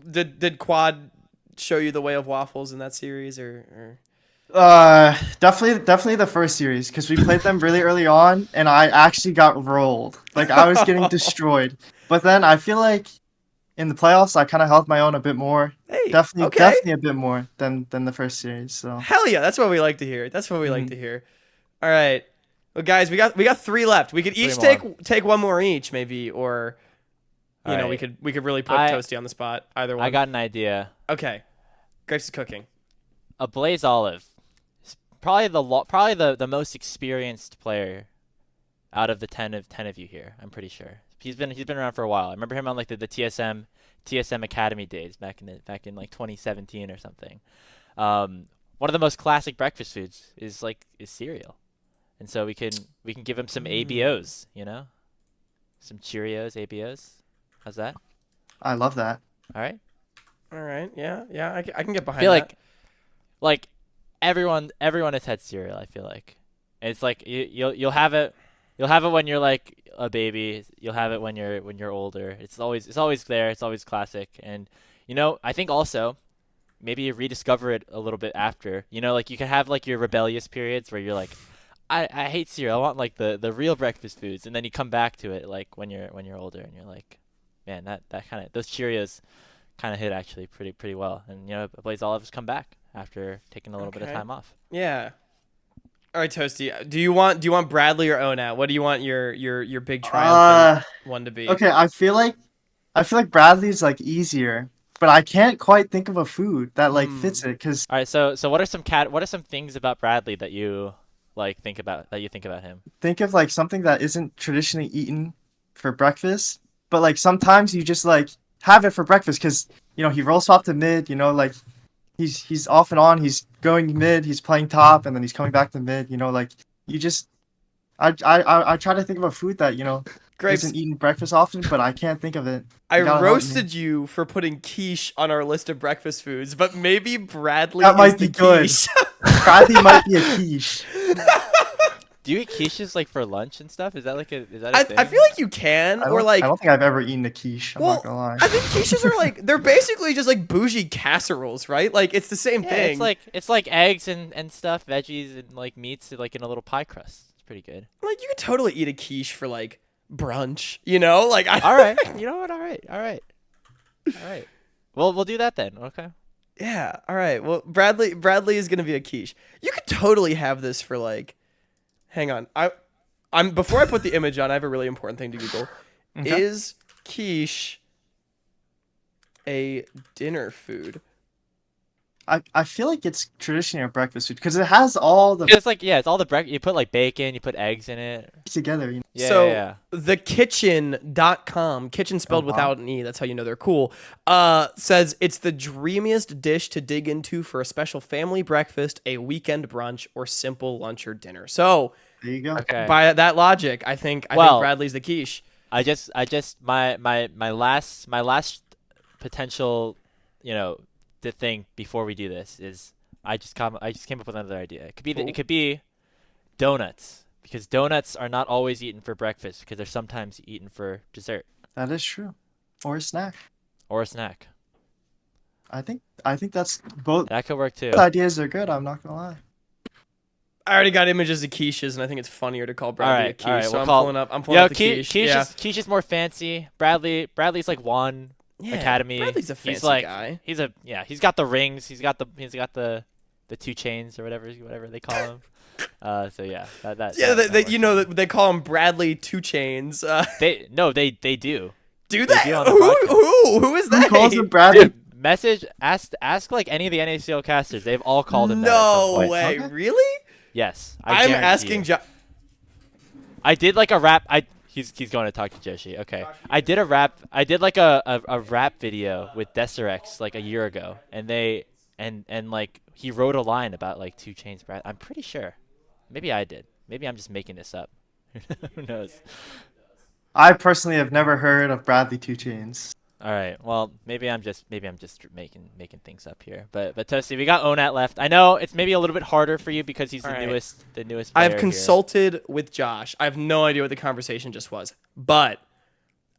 B: Did Quad show you the way of waffles in that series, or?
C: Definitely the first series because we played them really early on, and I actually got rolled. Like I was getting destroyed. But then I feel like in the playoffs I kind of held my own a bit more.
B: Hey,
C: Definitely,
B: okay.
C: definitely a bit more than the first series. So
B: Hell yeah, that's what we like to hear. That's what we like to hear. All right, well, guys, we got 3 left. We could each
A: Three more.
B: take one more each, maybe, or you know,
A: Alright.
B: we could really put
A: I-
B: Toasty on the spot. Either one.
A: I got an idea.
B: Okay. Grapes is cooking.
A: A Blaze Olive. He's probably the most experienced player out of the 10 of you here. I'm pretty sure. He's been around for a while. I remember him on like the TSM Academy days back in like 2017 or something. One of the most classic breakfast foods is cereal. And so we can give him some ABOs, you know? Some Cheerios, ABOs. How's that?
C: I love that.
A: All right.
B: All right. Yeah. I can get
A: I
B: behind
A: feel
B: that.
A: like everyone has had cereal. I feel like it's like you'll have it when you're like a baby. You'll have it when you're older. It's always there. It's always classic. And you know, I think also maybe you rediscover it a little bit after. You know, like you can have like your rebellious periods where you're like, I hate cereal. I want like the real breakfast foods, and then you come back to it like when you're older, and you're like, man, that kind of those Cheerios kind of hit actually pretty well. And you know, Blaze Olive's come back after taking a little bit of
B: Okay.
A: time off.
B: Yeah. All right, Toasty. Do you want Bradley or Onat? What do you want your big triumphant one to be?
C: Okay, I feel like Bradley's like easier, but I can't quite think of a food that like fits it because
A: All right, so what are some things about Bradley that you think about him?
C: think of like something that isn't traditionally eaten for breakfast, but like sometimes you just like have it for breakfast because you know he roll swap to mid. You know, like he's off and on. He's going mid. He's playing top, and then he's coming back to mid. You know, like you just I try to think of a food that you know
B: Grapes,
C: isn't eaten breakfast often, but I can't think of it.
B: I
C: You gotta help me.
B: roasted you for putting quiche on our list of breakfast foods, but maybe Bradley
C: That
B: is
C: might
B: the
C: be good.
B: quiche.
C: Bradley might be a quiche.
A: Do you eat quiches like for lunch and stuff? Is that a thing?
B: I feel like you can, or like
C: I don't think I've ever eaten a quiche. I'm
B: well,
C: not gonna lie.
B: I think quiches are like they're basically just like bougie casseroles, right? Like it's the same
A: Yeah,
B: thing.
A: it's like eggs and stuff, veggies and like meats like in a little pie crust. It's pretty good.
B: Like you could totally eat a quiche for like brunch, you know? Like
A: All right, you know what? All right. Well, we'll do that then. Okay.
B: Yeah. All right. Well, Bradley is gonna be a quiche. You could totally have this for like. Hang on. I'm before I put the image on. I have a really important thing to Google.
C: Okay.
B: Is quiche a dinner food?
C: I feel like it's traditionally a breakfast food because it has all the
A: It's like it's all the you put like bacon, you put eggs in it.
C: together. You know?
A: Yeah,
B: So
A: yeah.
B: thekitchen.com, kitchen spelled
C: wow.
B: without an E, that's how you know they're cool, says it's the dreamiest dish to dig into for a special family breakfast, a weekend brunch, or simple lunch or dinner. So
C: There you go.
A: Okay.
B: by that logic, I think
A: Well-
B: Bradley's the quiche.
A: I just my last potential, you know, the thing before we do this is I just came up with another idea. It could be donuts because donuts are not always eaten for breakfast because they're sometimes eaten for dessert
C: That is true. Or a snack.
A: or a snack.
C: I think that's both
A: That could work too.
C: ideas are good. I'm not gonna lie.
B: I already got images of quiches, and I think it's funnier to call Bradley a quiche.
A: all right,
B: So
A: we'll
B: I'm
A: call-
B: pulling up the quiche. Yeah.
A: Quiche is more fancy. Bradley's like one
B: Yeah,
A: Academy.
B: Bradley's a fancy
A: he's like
B: guy.
A: he's got the rings. He's got the 2 chains or whatever they call them. So yeah, that
B: Yeah,
A: that
B: they,
A: works.
B: you know that they call him Bradley Two Chains.
A: they do.
B: Do
A: They
B: they?
A: do on the podcast.
B: Who is
C: Who
B: that?
C: calls him Bradley?
A: Dude, ask like any of the NACL casters. They've all called him that at some
B: No
A: point.
B: way,
C: Okay.
B: really?
A: Yes,
B: I'm
A: guarantee
B: asking
A: you. I did like a rap. He's going to talk to Joshi. Okay. I did a rap. I did like a rap video with Deserex like a year ago, and they and like he wrote a line about like 2 Chainz. I'm pretty sure. Maybe I did. Maybe I'm just making this up. Who knows?
C: I personally have never heard of Bradley 2 Chainz.
A: All right. Well, maybe I'm just making things up here. But Toasty, we got Onat left. I know it's maybe a little bit harder for you because he's
B: All
A: the
B: right.
A: newest
B: I've
A: player here.
B: consulted with Josh. I have no idea what the conversation just was. But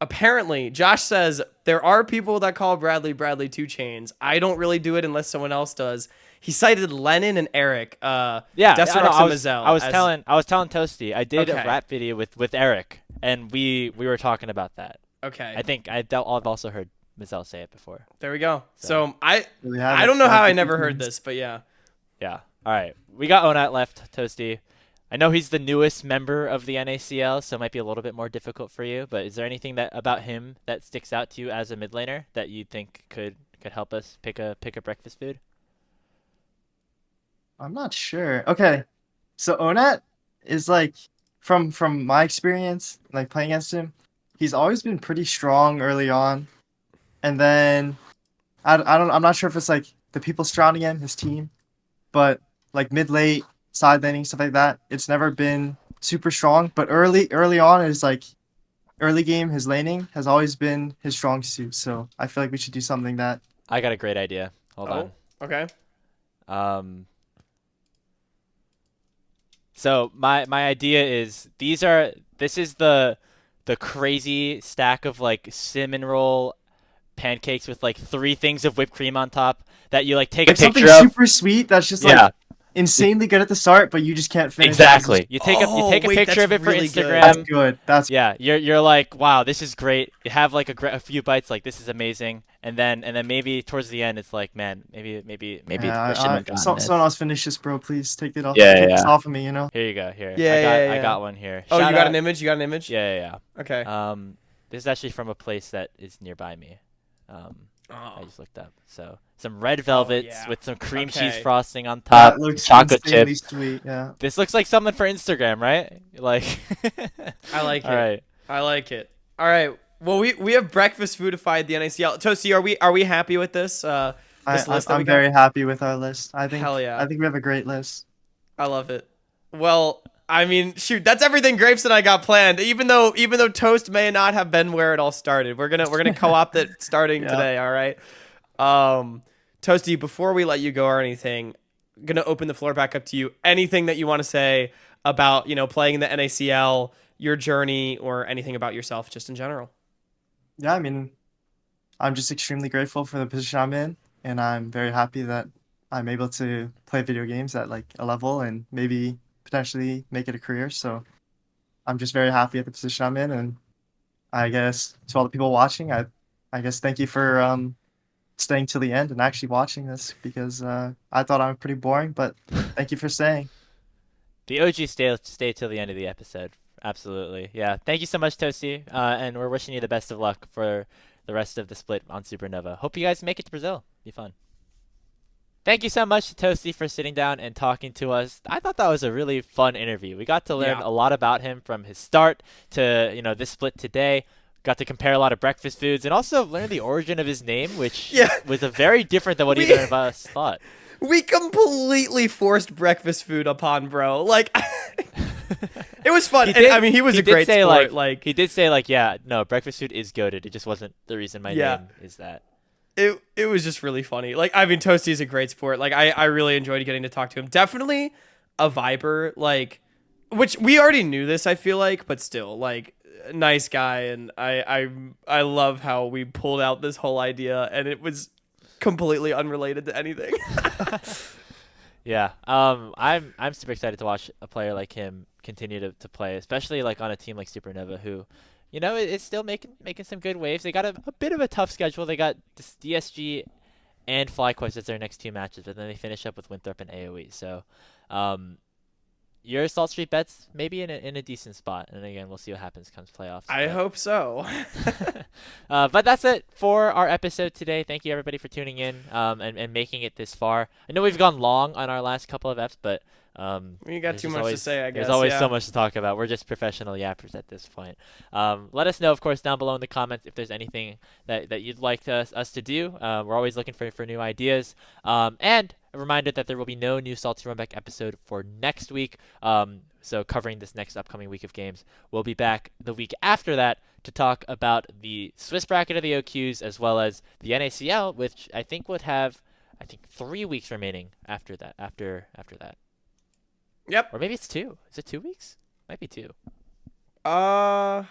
B: apparently, Josh says there are people that call Bradley 2 Chainz. I don't really do it unless someone else does. He cited Lennon and Eric.
A: Yeah,
B: Deserex
A: I
B: and
A: was
B: Mazel
A: I was telling Toasty I did
B: Okay.
A: a rap video with Eric, and we were talking about that.
B: Okay.
A: I think I've also heard Mazel say it before.
B: There we go.
A: So-
B: So I
C: Really
B: I
C: haven't.
B: don't know how I
C: Bradley 2
B: never heard
C: Chainz.
B: this, but yeah.
A: Yeah. All right. We got Onat left, Toasty. I know he's the newest member of the NACL, so it might be a little bit more difficult for you. But is there anything that about him that sticks out to you as a mid laner that you think could help us pick a breakfast food?
C: I'm not sure. Okay, so Onat is like from my experience, like playing against him, he's always been pretty strong early on, and then I'm not sure if it's like the people surrounding him, his team, but like mid late side laning stuff like that, it's never been super strong. But early on is like early game, his laning has always been his strong suit. So I feel like we should do something that
A: I got a great idea. Hold
B: Okay.
A: on. So my idea is this is the crazy stack of like cinnamon roll pancakes with like 3 things of whipped cream on top that you like take
C: like
A: a picture
C: something
A: of.
C: super sweet that's just
A: Yeah.
C: like insanely good at the start, but you just can't finish.
A: Exactly. You take
B: Oh,
A: a
B: wait,
A: picture
B: that's
A: of it for
B: really good.
A: Instagram.
C: That's good. That's
A: Yeah, you're like, wow, this is great. You have like a few bites, like this is amazing, and then maybe towards the end, it's like, man, maybe
C: yeah,
A: I shouldn't have gotten this.
C: someone else finish this, bro. Please take it off.
A: Yeah,
C: take
A: yeah,
C: this
A: yeah.
C: off of me. You know.
A: Here you go. Here,
B: Yeah,
A: I got one here.
B: Oh,
A: Shout
B: you got
A: out-
B: an image? You got an image?
A: Yeah.
B: Okay.
A: This is actually from a place that is nearby me. I just looked up. So some red velvets
B: yeah.
A: with some cream cheese
B: Okay.
A: frosting on top,
C: That looks
A: chocolate
C: insanely
A: chips.
C: sweet. Yeah.
A: This looks like something for Instagram, right? Like.
B: I like it.
A: All right.
B: I like it. All right. Well, we have breakfast foodified the NACL. Toasty, are we happy with this? This list that we
C: I'm
B: got?
C: very happy with our list. I think.
B: Hell yeah.
C: I think we have a great list.
B: I love it. Well, I mean, shoot, that's everything Grapes and I got planned. Even though Toast may not have been where it all started, we're gonna co-opt it starting
C: Yeah.
B: today. All right. Toasty, before we let you go or anything, I'm gonna open the floor back up to you. Anything that you want to say about playing in the NACL, your journey, or anything about yourself, just in general.
C: Yeah, I mean, I'm just extremely grateful for the position I'm in, and I'm very happy that I'm able to play video games at like a level and maybe potentially make it a career. So I'm just very happy at the position I'm in, and I guess to all the people watching, I guess thank you for staying till the end and actually watching this because I thought I'm pretty boring, but thank you for staying.
A: The OG stay till the end of the episode. Absolutely. Yeah. Thank you so much, Toasty. And we're wishing you the best of luck for the rest of the split on Supernova. Hope you guys make it to Brazil. Be fun. Thank you so much to Toasty for sitting down and talking to us. I thought that was a really fun interview. We got to learn
B: Yeah.
A: a lot about him from his start to, this split today. Got to compare a lot of breakfast foods and also learn the origin of his name, which
B: Yeah.
A: was a very different than what either of us thought.
B: We completely forced breakfast food upon bro. Like, it was fun. And, I mean, he was a
A: did
B: great
A: say,
B: sport.
A: Like he did say, yeah, no, breakfast food is goated. It just wasn't the reason my
B: Yeah.
A: name is that.
B: It was just really funny. Like, I mean, Toasty is a great sport. Like, I really enjoyed getting to talk to him. Definitely a viber, like, which we already knew this, I feel like, but still, like, a nice guy. And I love how we pulled out this whole idea, and it was completely unrelated to anything.
A: Yeah. I'm super excited to watch a player like him continue to play, especially like on a team like Supernova, who, is still making some good waves. They got a bit of a tough schedule. They got this DSG and FlyQuest as their next 2 matches, but then they finish up with Winthrop and AoE. So, your Salt Street bets maybe in a decent spot, and again, we'll see what happens comes playoffs.
B: I hope so.
A: But that's it for our episode today. Thank you everybody for tuning in and making it this far. I know we've gone long on our last couple of eps, but
B: You got
A: There's
B: too
A: just
B: much to
A: always-
B: say, I guess.
A: There's always
B: yeah.
A: so much to talk about. We're just professional yappers at this point. Let us know, of course, down below in the comments if there's anything that you'd like us to do. We're always looking for new ideas. And a reminder that there will be no new Salty Runback episode for next week. So covering this next upcoming week of games. We'll be back the week after that to talk about the Swiss bracket of the OQs as well as the NACL, which I think would have 3 weeks remaining after that. After that.
B: Yep.
A: Or maybe it's 2. Is it 2 weeks? Might be 2.
B: Well,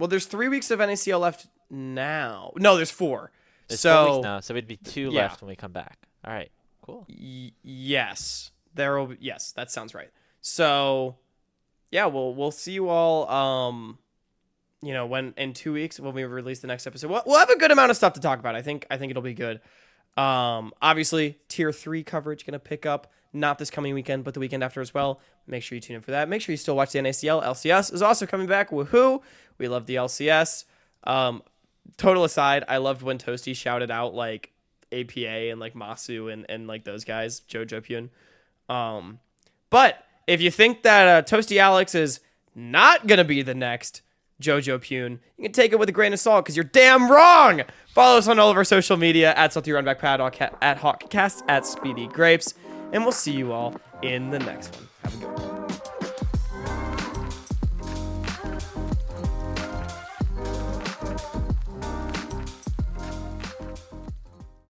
B: there's 3 weeks of NACL left now. No, there's 4.
A: There's
B: so
A: 4 weeks now, so it'd be 2
B: yeah.
A: left when we come back. All right, cool.
B: Yes, there will be. Yes, that sounds right. So, yeah, we'll see you all. When in 2 weeks when we release the next episode, we'll have a good amount of stuff to talk about. I think it'll be good. Obviously, tier 3 coverage gonna pick up. Not this coming weekend, but the weekend after as well. Make sure you tune in for that. Make sure you still watch the NACL. LCS is also coming back. Woohoo! We love the LCS. Total aside, I loved when Toasty shouted out like APA and like Masu and like those guys, Jojo Pyun. But if you think that Toasty Alex is not gonna be the next Jojo Pyun, you can take it with a grain of salt because you're damn wrong. Follow us on all of our social media at Salty Runback Pad, at Hawkcast, at Speedy Grapes. And we'll see you all in the next one. Have a good one.